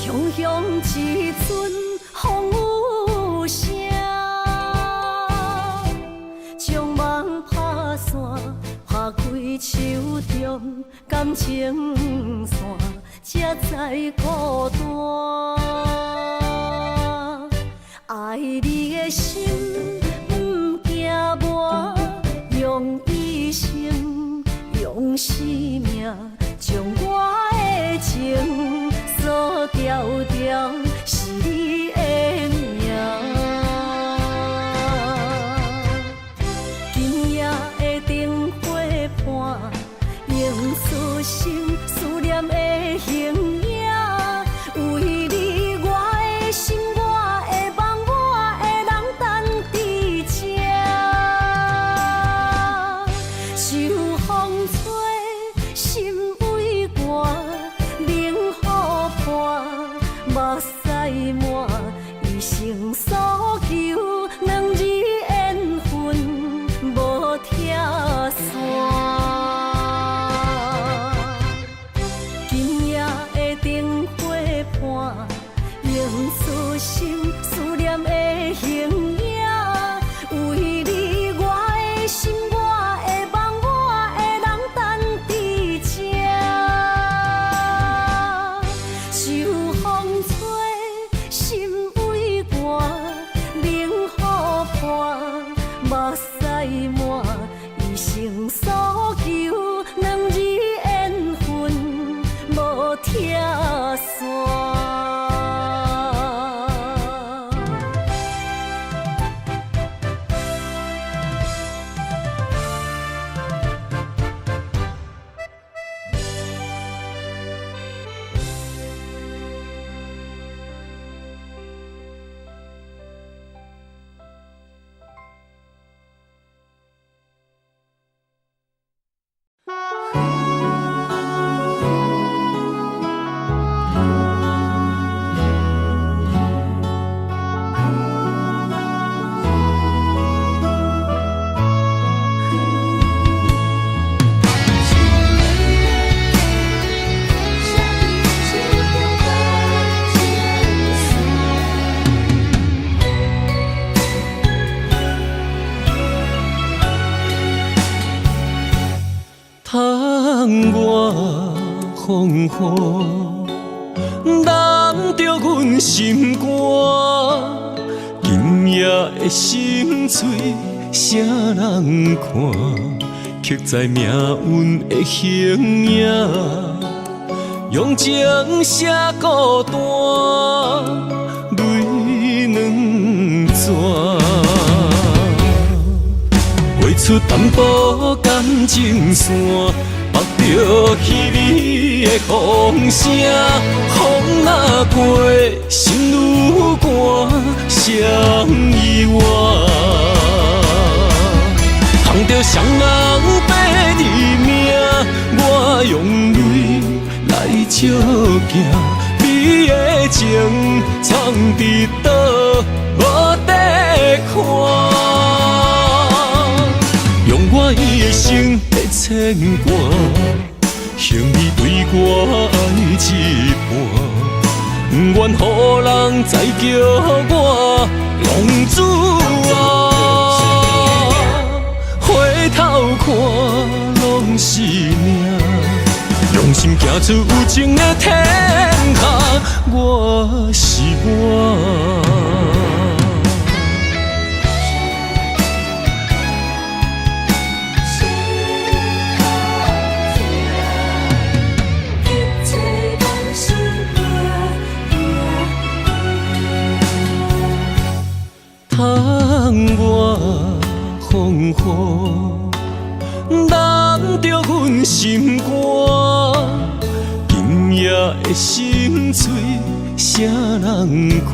雄雄一阵风有声，将梦拍散，拍开手中感情线，才知孤单。爱满，一生所求，两字缘分无拆散。今夜的灯火伴，映出心思念的形影。为你，我的心，我的梦，我的人等伫这。受风吹，心微寒，冷雨伴，目屎满，一生所求，两字缘分无拆散。窗外风雨，难着阮心肝。今夜的心碎，谁人看？刻在命运的形影，用情写孤单，泪两逝。画出淡薄感情线，目着稀微的风声，风若过，心愈寒，谁意外？捧着双人白字名，我用泪来照镜，美的情藏伫倒，无地看。用我一生的牵挂，幸你对我爱一半，不愿予人再叫我浪子啊！回头看拢是命，用心行出有情的天下，我是我。窗外风雨，难着阮心肝。今夜的心碎，谁人看？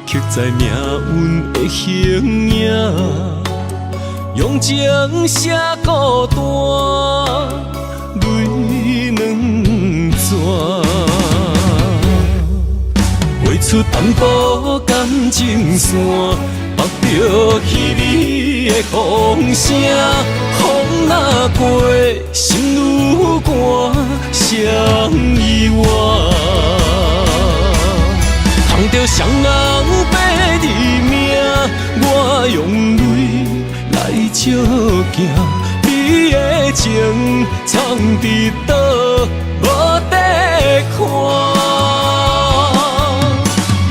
刻在命运的形影，用情写孤单，泪两逝。画出淡薄感情线，目着稀微的风声，风若过，心愈寒，谁意外？捧着双人白字名，我用泪来照镜，美的情藏伫倒，无地看。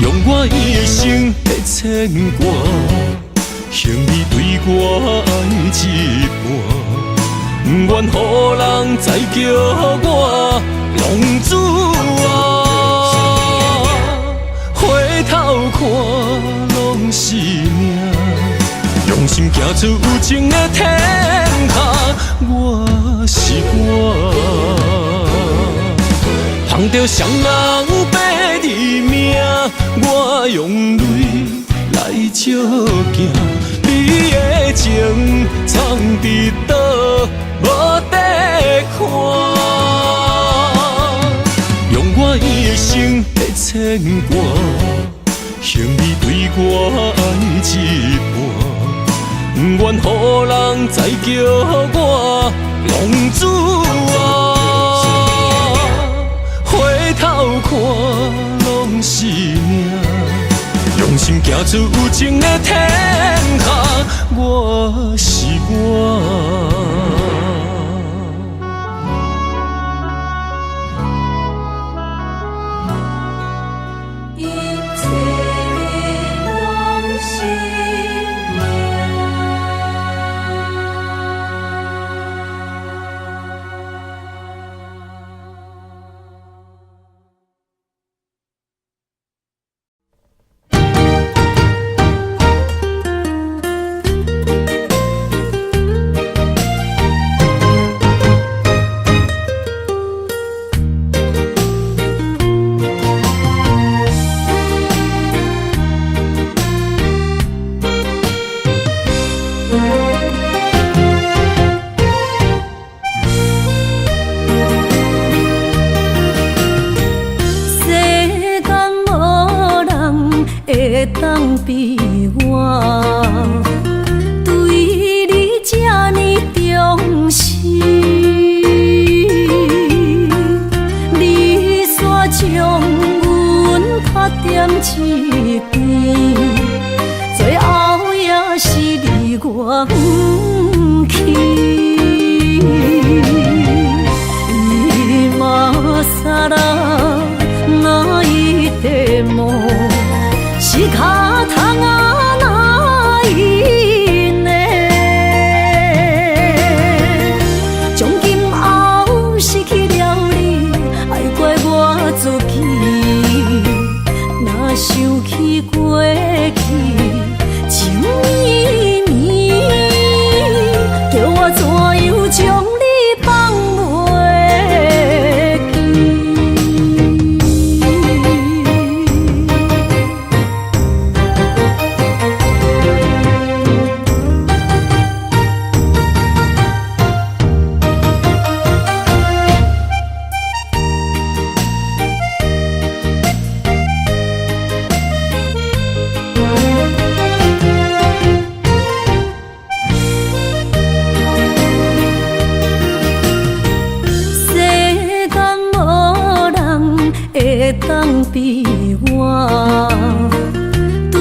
用我一生的牵挂，幸你对我爱一半，不愿予人再叫我浪子啊！回头看拢是命，用心行出有情的天下，我是我。捧着双人白字名，我用泪来照镜，美的情藏伫倒，无地看。用我一生的牵挂，幸你对我爱一半，不愿予人再叫我浪子啊。回头看拢是命，用心行出有情的天下，我是我。当比我对你这呢重视，你煞将阮拍点一边，最后也是离我不去。伊嘛撒啦那一地梦。是脚痛啊，哪一呢？从今后失去了你，爱怪我自己。若想起过去情绵绵，叫我怎样将你放袂记？当比我对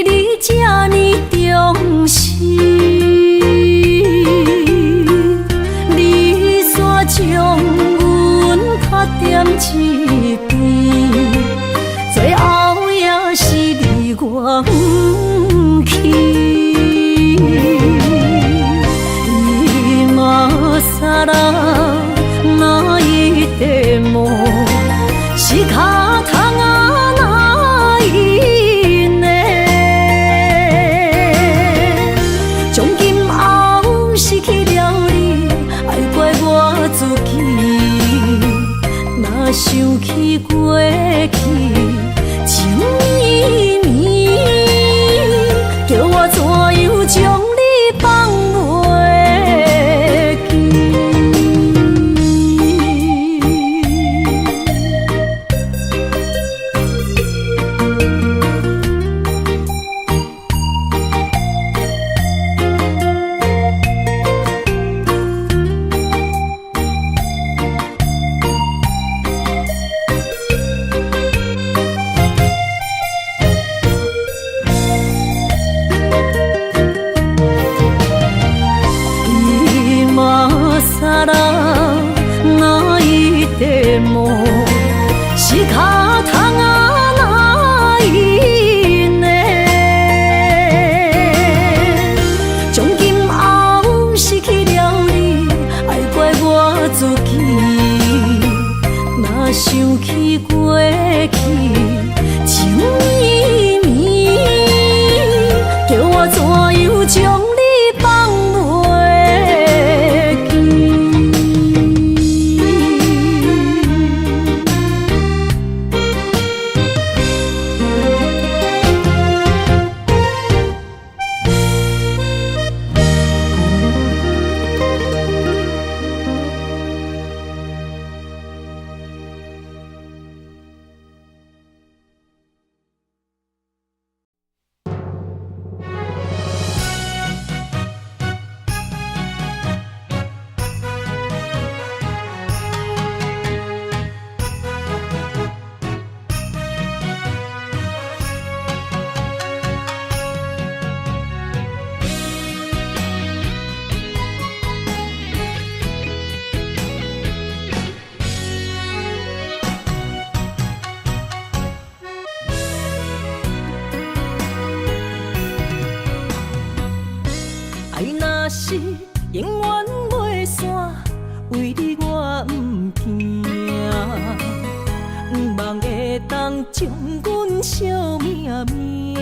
你这呢重视，你煞将阮拍点一边，最后也是离我不去。伊嘛撒啦那一地梦。是脚痛啊，哪一呢？从今后失去了你，爱怪我自己。若想起过去情绵绵，叫我怎样将你放袂记？若是永远袂散，为你我不惊，不望会当将阮惜命命。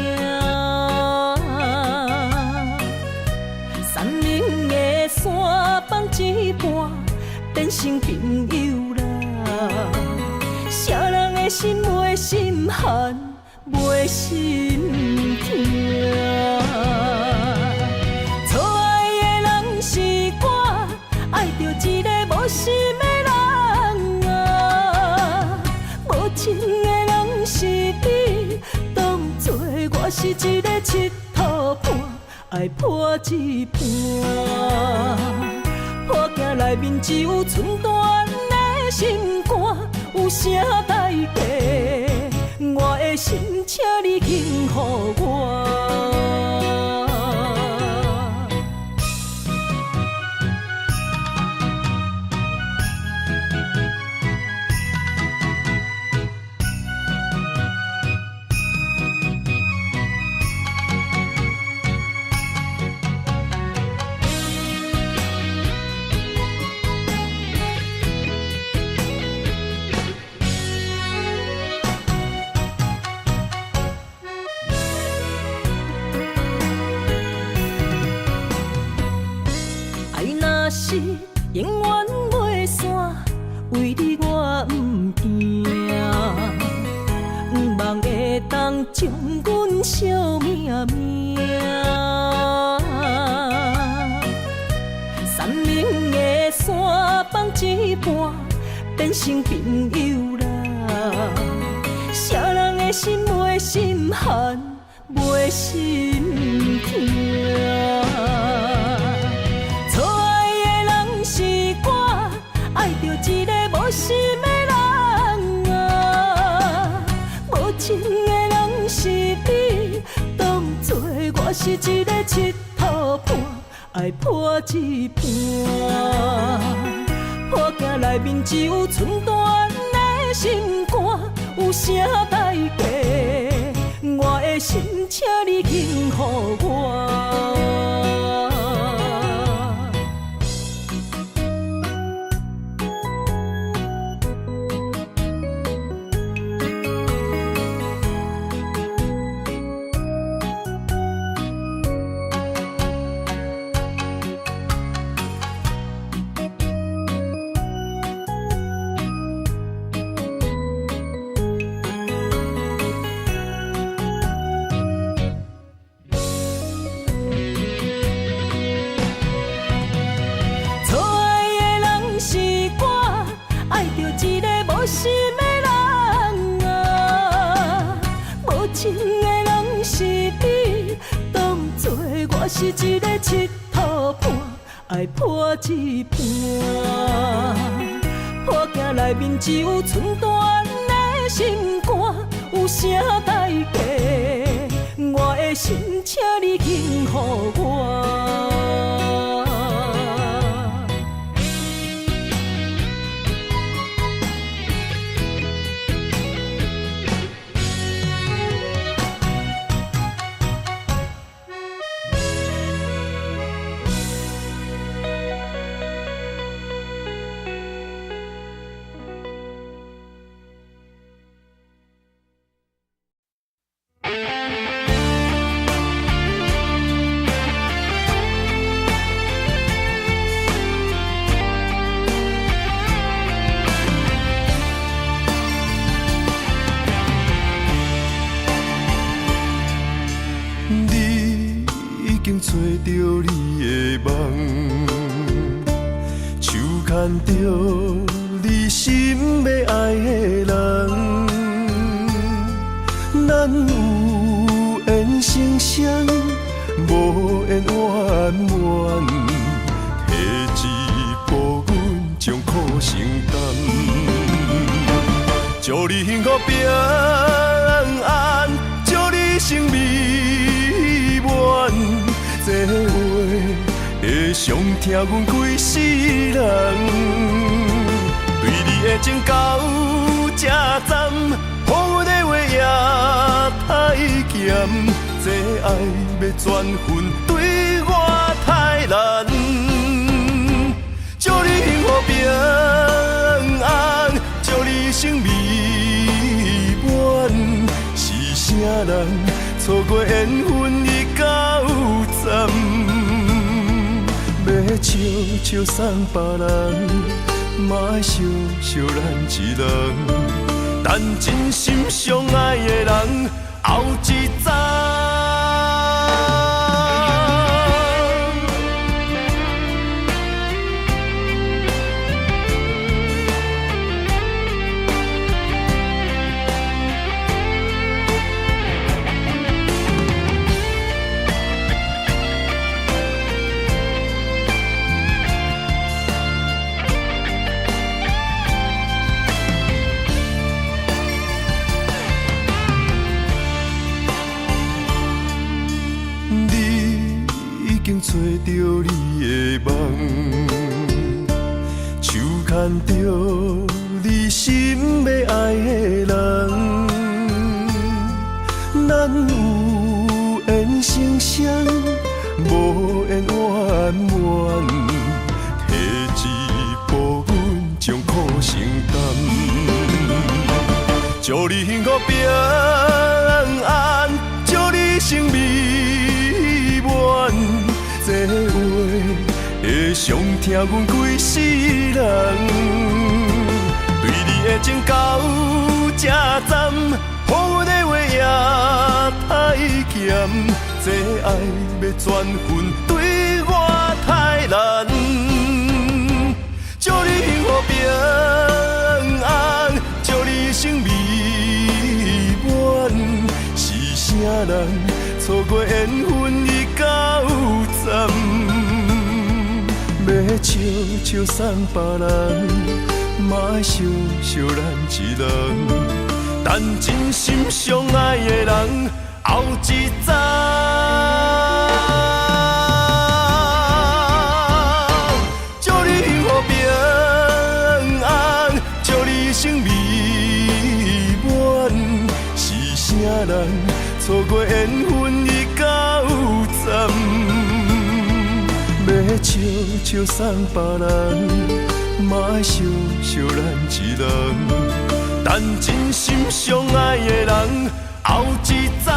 山林的山放一半，变成朋友啦。啥人的心袂心寒，袂心痛。错爱的人是我，爱着一个无心的人啊。无情的人是你，当作我是一个佚佗伴，爱破一半。破镜内面只有寸断的心肝，有啥代价？我的心，请你轻予我。是永远袂散，为你我不惊，不望会当将阮惜命命。山明的山放一半，变成朋友啦。啥人的心袂心寒，袂心痛。爱着一个无心的人啊，无情的人是你，当作我是一个佚佗伴，爱破一半。破镜内面只有寸断的心肝，有啥代价？我的心，请你轻予我。无心的人啊，无情的人是你，当作我是一个佚佗伴，爱破一半。破镜内面只有寸断的心肝，有啥代价？我的心，请你轻予我。找着你的梦，手牵着你心要爱的人，咱有缘成双，无缘圆满，提一步阮将苦承担，祝你幸福平安，祝你生美满。这话会伤疼阮规世人，对你的情到这站，好阮的话也太咸，这爱要转分对我太难。生美满，是啥人错过缘分已到站？要笑笑送别人，嘛爱笑笑咱一人，等真心相爱的人后一站。找到你的梦，手牵着你心要爱的人，咱有缘成双，无缘圆满，提一步阮将苦承担，祝你幸福平安，祝你生美满。这话会伤疼阮规世人，对你的情到这站，予阮的话也太咸，这爱要转分对我太难。祝你幸福平安，祝你生美满，是啥人错过缘分已到站？要笑笑送别人，嘛爱笑笑咱一人，等真心相爱的人后一站。祝你幸福平安，祝你生美满，是啥人错过缘分已到站？要笑笑送别人，嘛爱笑笑咱一人，等真心相爱的人后一站。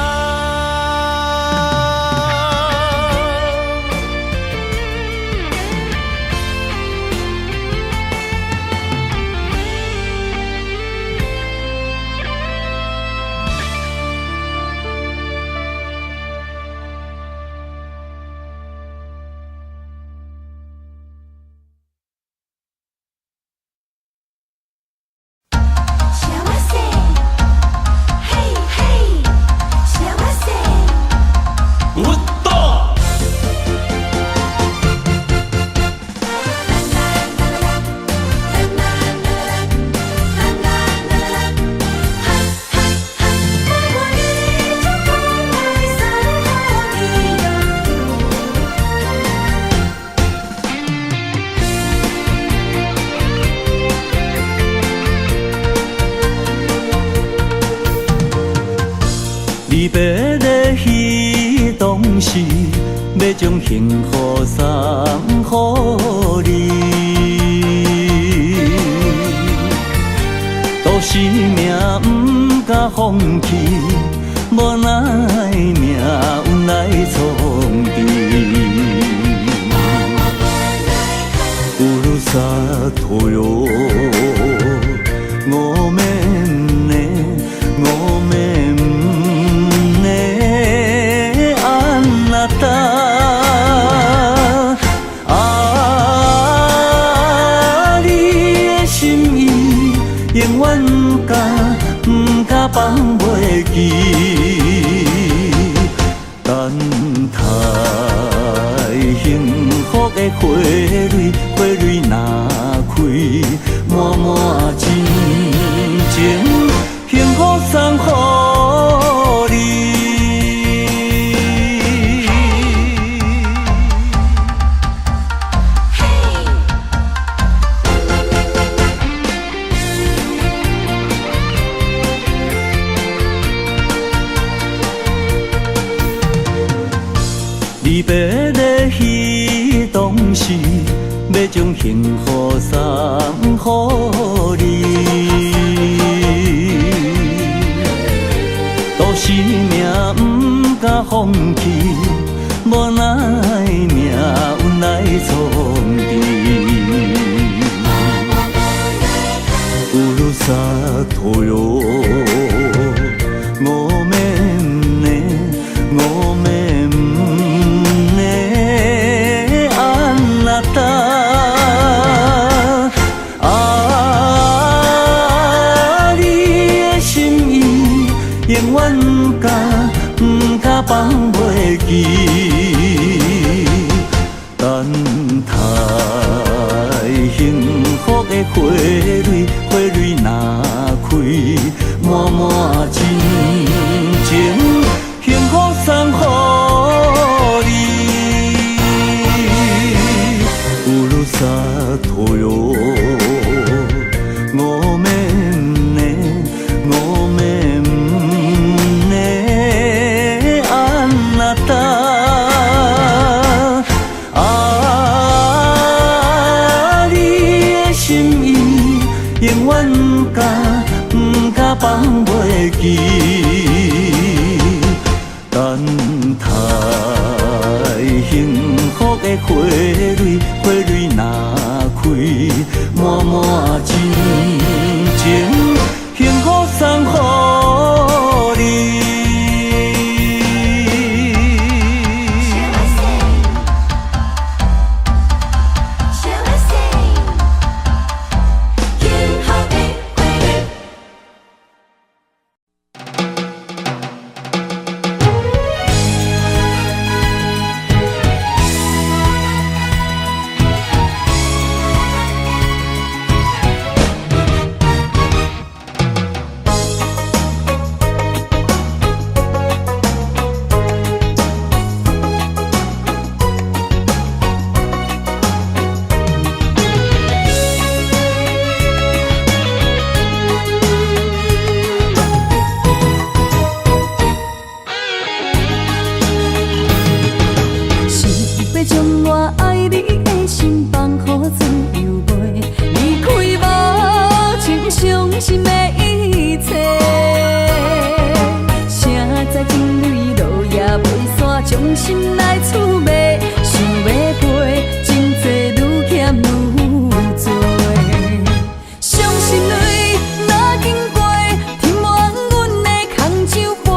离别的彼当时，要将幸福送予你。都是命不敢放弃，无奈命运来创治。乌鲁萨托哟，我们呢，我们。永远不敢袂记，等待幸福的花蕊，花蕊若开，满满真情，幸福送予你。离别的彼当时，要将幸福送予你。命不敢放弃，无奈命运来创治。乌鲁萨托哟，我们呢，我们呢，安那达啊，你的心意永远甲不甲放袂记，等待幸福的花蕊。花蕊若开，满满真情，幸福送予你。乌鲁萨托哟，我们呢，我们呢，安那达啊，你的心意。永远不甲放袂记，等待幸福的花蕊，花蕊若开，满满真情，幸福送予你。心来厝卖，想要陪，真多愈欠愈多。伤心泪若经过，填满阮的空酒杯。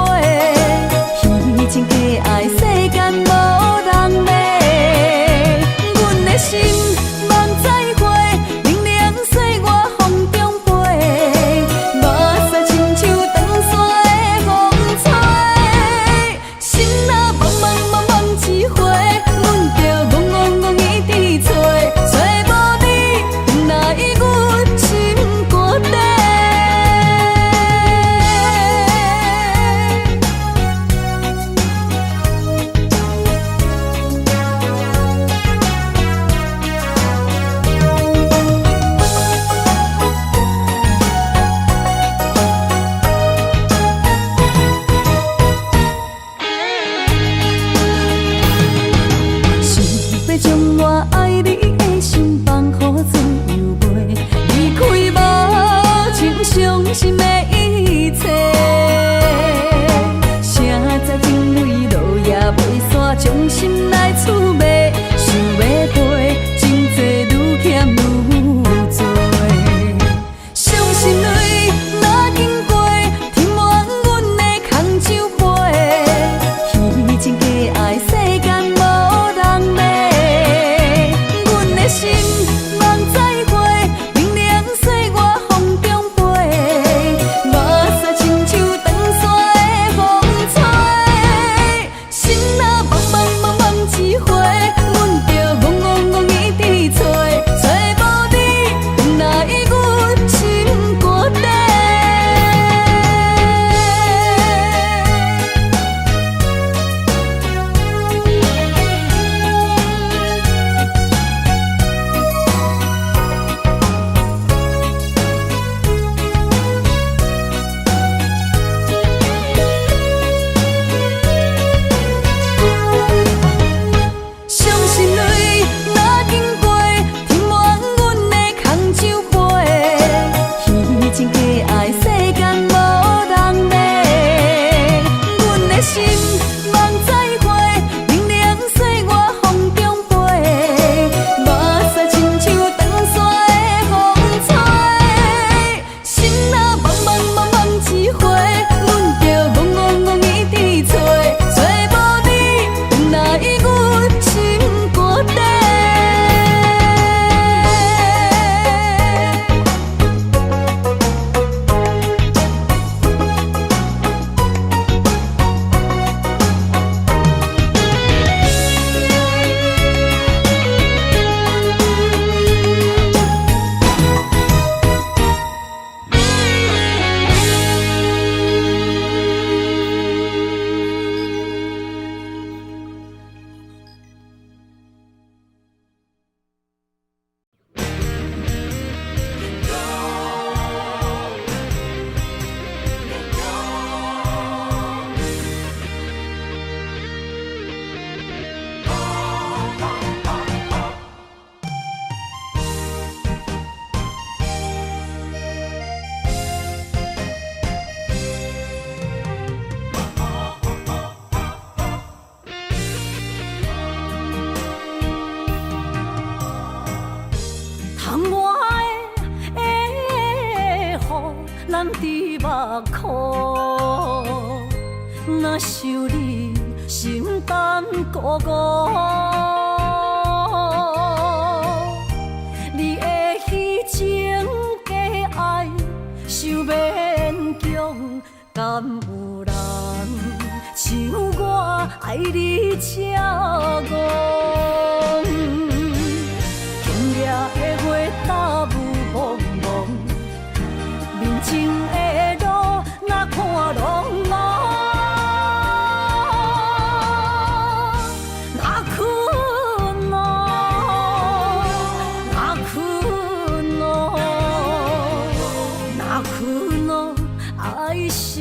虚情假爱，世间无人买。阮的心梦再会，明亮岁月风中飞，目屎亲像长山的风吹，心若茫茫茫茫。苦，若想你心胆孤孤，你的虚情假爱想勉强，敢有人像我爱你这戆？今夜的月大雾蒙蒙，面前的路哪看拢无，哪困咯，哪困咯，哪困咯，爱是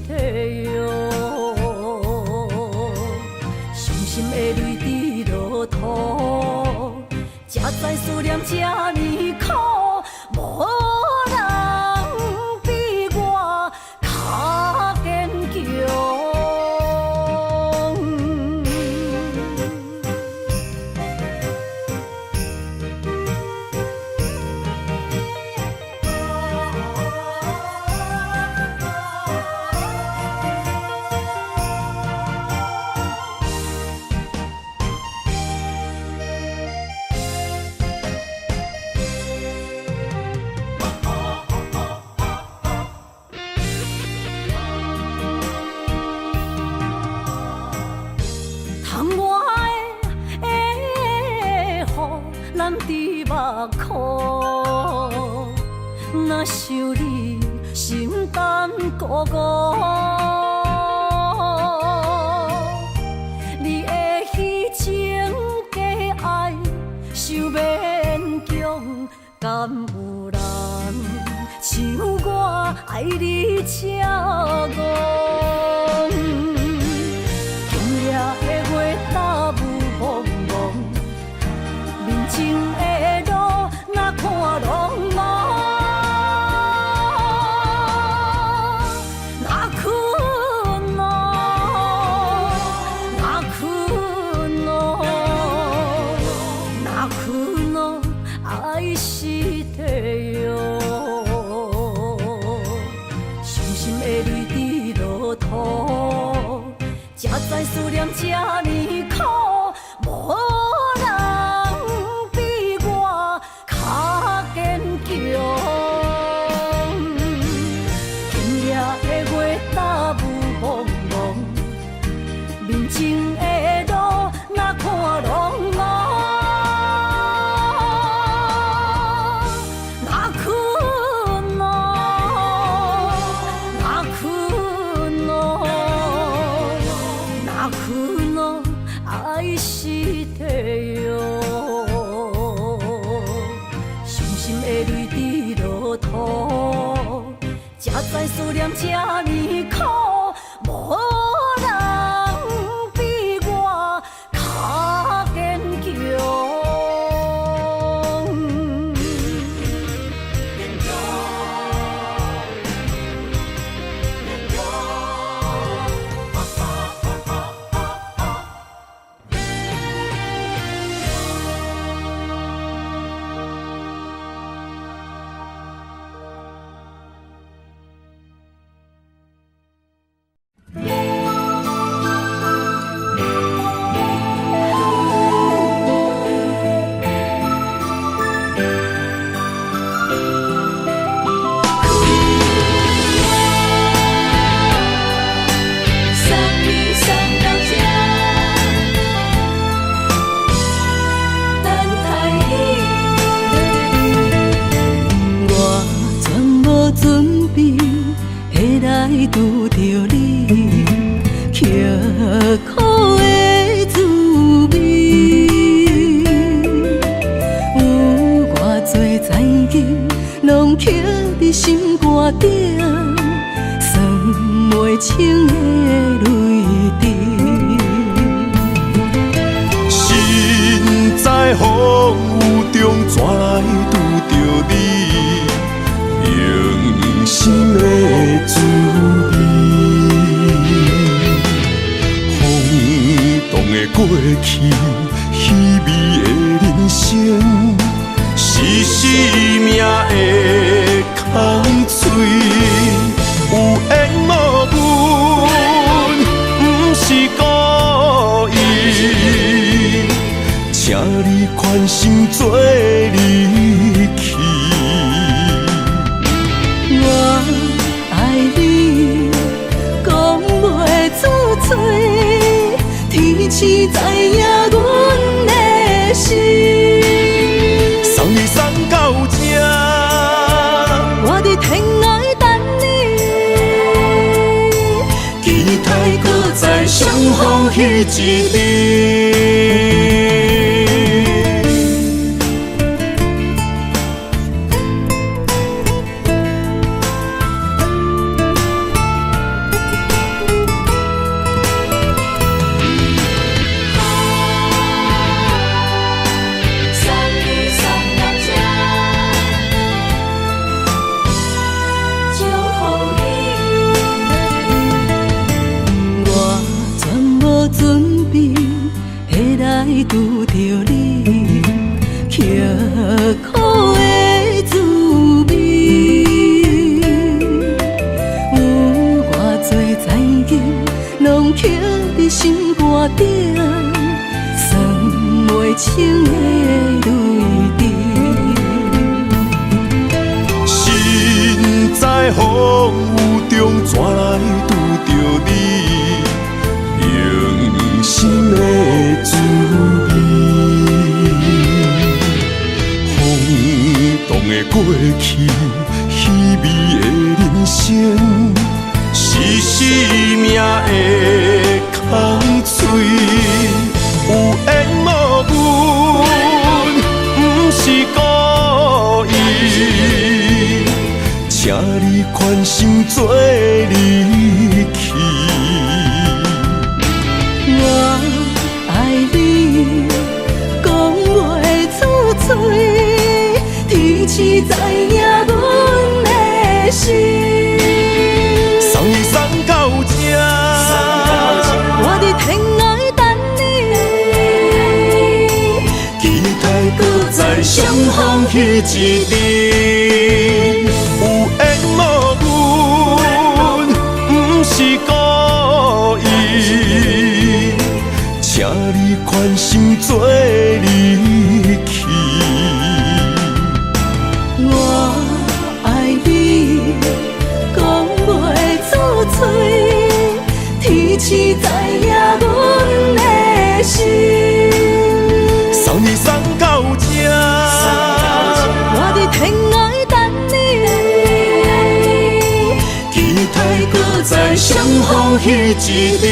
地哟，伤心的泪滴落土。才知思念这呢苦，无人比我较坚强。目眶，若想你心胆孤孤，你的虚情假爱想勉强，敢有人像我爱你这戆？今夜的月大雾蒙蒙，面前的路哪看拢无，哪困咯，哪困咯，哪困咯，爱是地哟，伤心的泪滴落土，才知思念这呢苦，无面前的路哪看拢无，哪困咯，哪困咯，哪困咯，爱是地哟，伤心的泪滴落土，才知思念这呢苦，无拄着你，刻苦的滋味，有偌多灾境，拢刻伫心肝顶，算袂清的泪滴。心在风雨中，怎来拄着你？用心的滋味，风动的过去，稀微的人生，是生命的空嘴，有故意，请你宽心做离去。我爱你，讲袂出嘴，天赐知影阮的心。送你送到这，我伫天涯等你，期待搁再相逢彼一日。拄着你，刻苦的滋味，有偌多知音，拢刻伫心肝顶，算袂清的泪滴。身在风雨中，怎来拄着你？用心的滋味，风动的过去，稀微的人生，是生命的空嘴，有缘无分，不是故意，请你宽心做离去。我爱你，讲袂出嘴，天赐知影阮的心。送你送到这，我伫天涯等你，期待搁再相逢彼一日。有缘无分，不是故意，请你宽心做离去。我爱你，讲袂出嘴，天赐知影阮的心。送你送到这，我伫天涯等你，期待搁再相逢彼一日。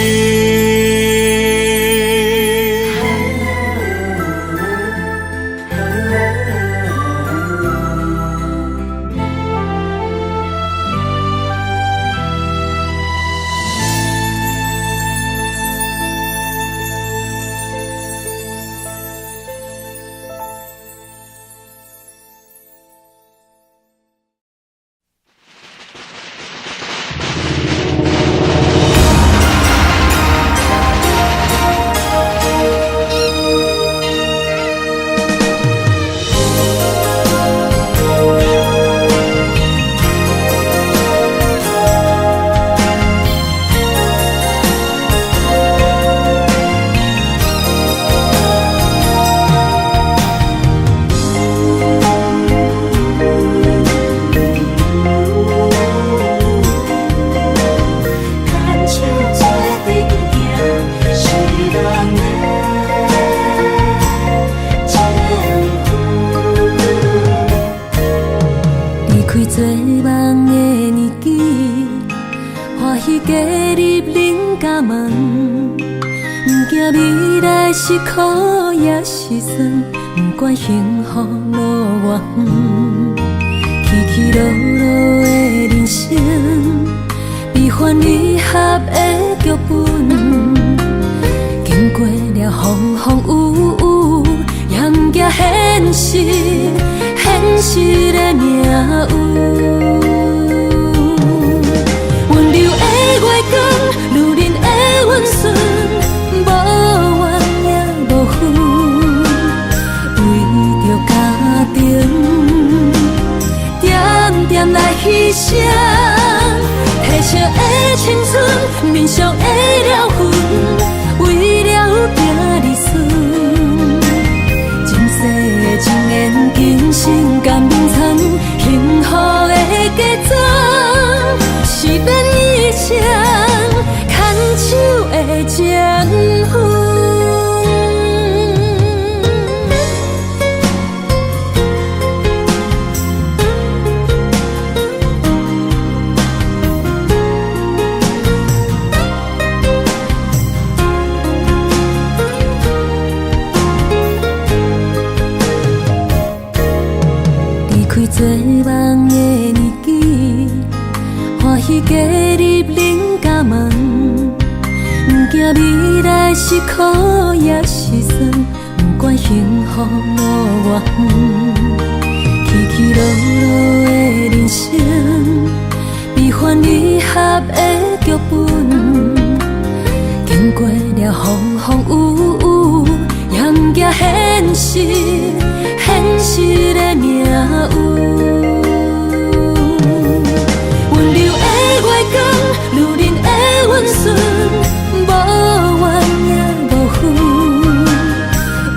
是苦也是酸，不管幸福路偌远，起起落落的人生，悲欢离合的剧本，经过了风风雨雨，也不惊现实，现实的命运。温柔的月光，女人的温顺。来牺牲，褪色的青春，面上的了痕，做梦的年纪，欢喜加入恁家门，不惊未来是苦也是酸，不管幸福路偌远，起起落落的人生，悲欢离合的剧本，经过了风风雨雨，也不惊现实，现实的命运。温柔的月光，女人的温顺，无怨也无恨，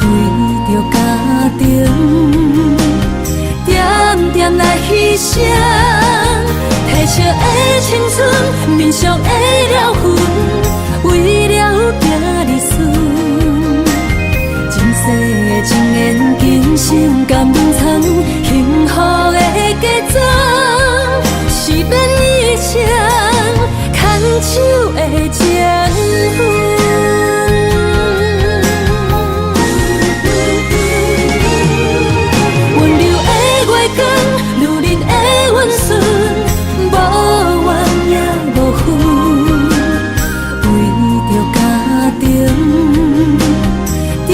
为着家庭，点点来牺牲。褪色的青春，面上的了痕，为了囝儿孙。前世的情缘，今生甘愿藏，幸福的嫁妆，是免以前牵手的情分。温柔的月光，女人的温顺，无怨也无恨，为着家庭，点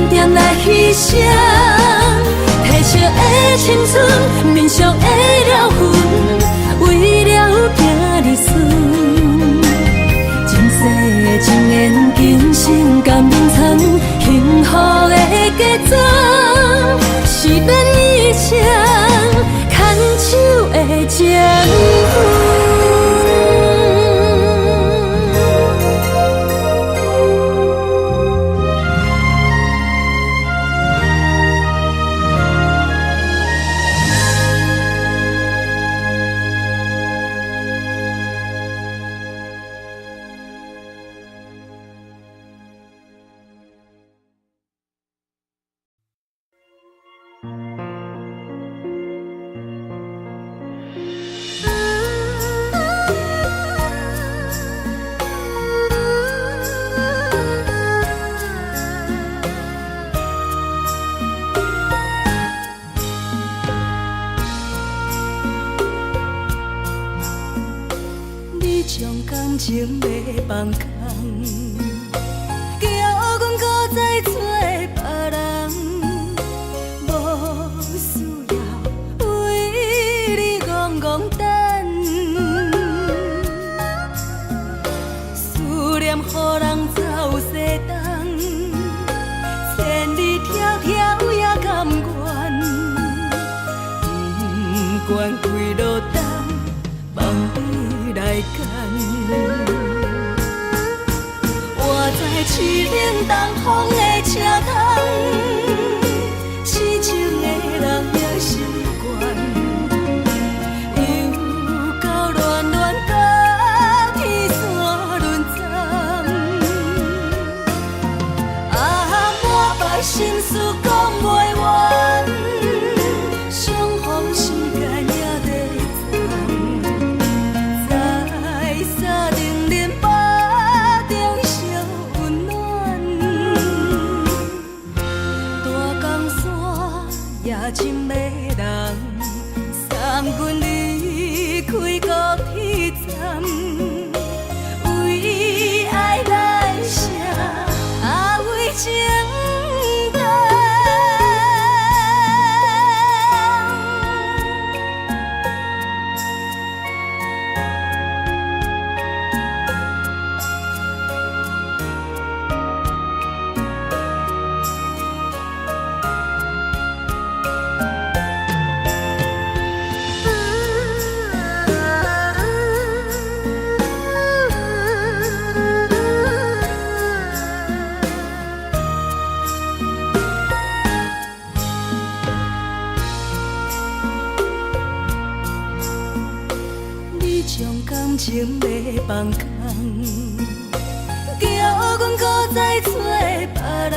点来牺牲。褪色的青春，面上的了痕，为了囝儿孙。前世的情缘，今生甘愿藏，幸福的嫁妆，是免以前牵手的情分。将感情要放空，叫阮搁再找别人，无需要为你戆戆等。思念予人走西东，千里迢迢也甘愿，不管几落冬，放伊来干。活在凄冷东风的车窗，痴情的人也习惯，又到恋恋甲天山沦陷。满腹心事讲袂完，相逢时间也在藏。在沙定连巴中烧温暖，大江山也真迷人，送阮离开高铁站，为爱来生，为情重。将感情要放空，叫阮搁再找别人，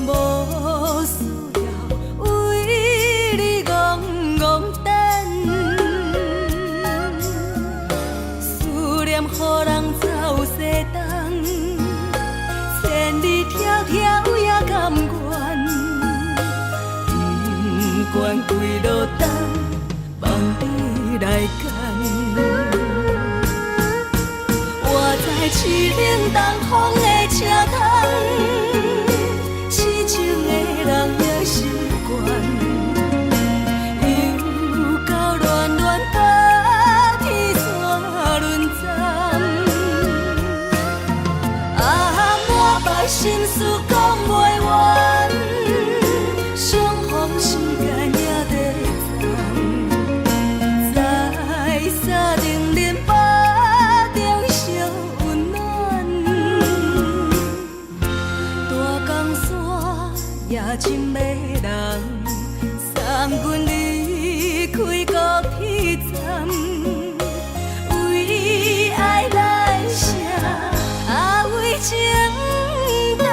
无需要为你戆戆等。思念予人走西东，千里迢迢也甘愿，不管几落等，望你来牵。我在凄冷东风的车窗，痴情的人也习惯，又到恋恋把天线轮转。啊，满腹心事讲袂完，相逢时间也在站，在沙冷冷巴中烧温暖。大江山夜深的人，送阮离开高铁站，为爱来写，为情等。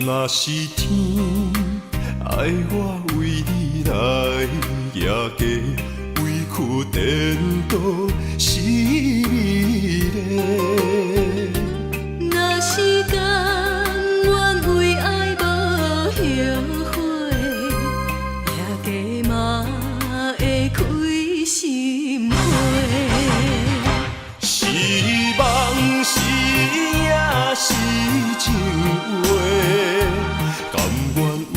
若是天爱我为你来夜家，委屈颠倒是美丽。若是甘愿为爱无后悔，夜家嘛会开心花。是梦是也是情话，甘愿委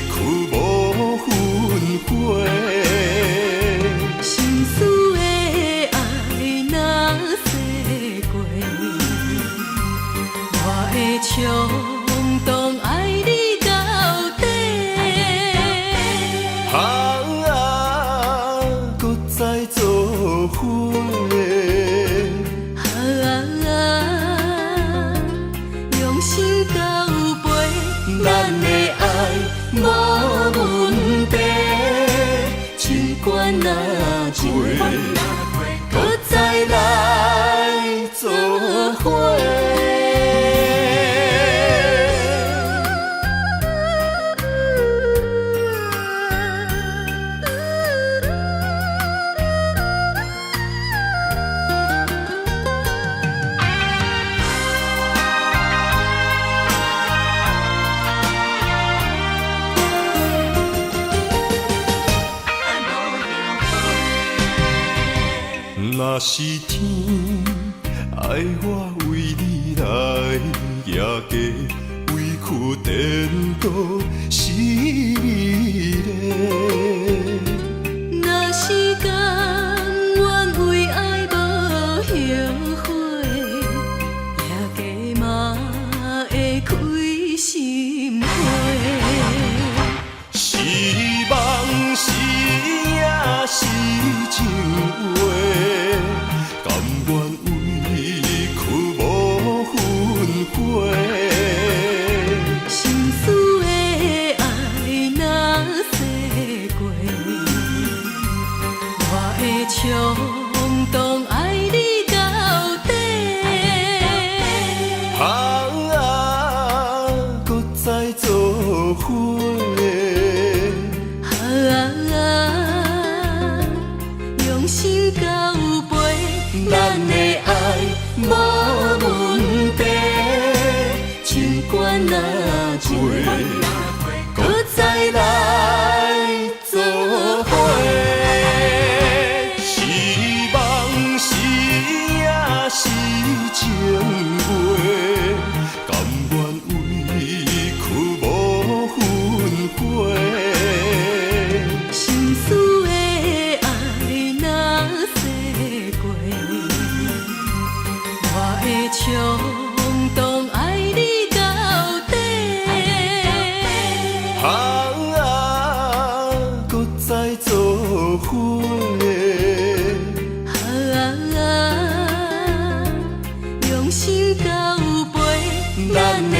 屈无分悔。心思的爱若逝过，我会冲动爱你到底。搁再做伙。用心交陪，咱的爱无问题，尽管若多，搁再来做伙。若是天爱我为你来夜家，委屈颠倒是美丽。若是甘愿为爱无后悔，夜家嘛会开心花。是梦是也是情话，甘愿委屈无分悔。心思的爱若逝过，我会冲动爱你到底。搁再做伙。用心交陪，咱的爱无问题，尽管若多，搁再来做伙。是梦是也是情话，甘愿委屈无分悔。会冲动爱你到底。搁再做伙。用心交陪，咱的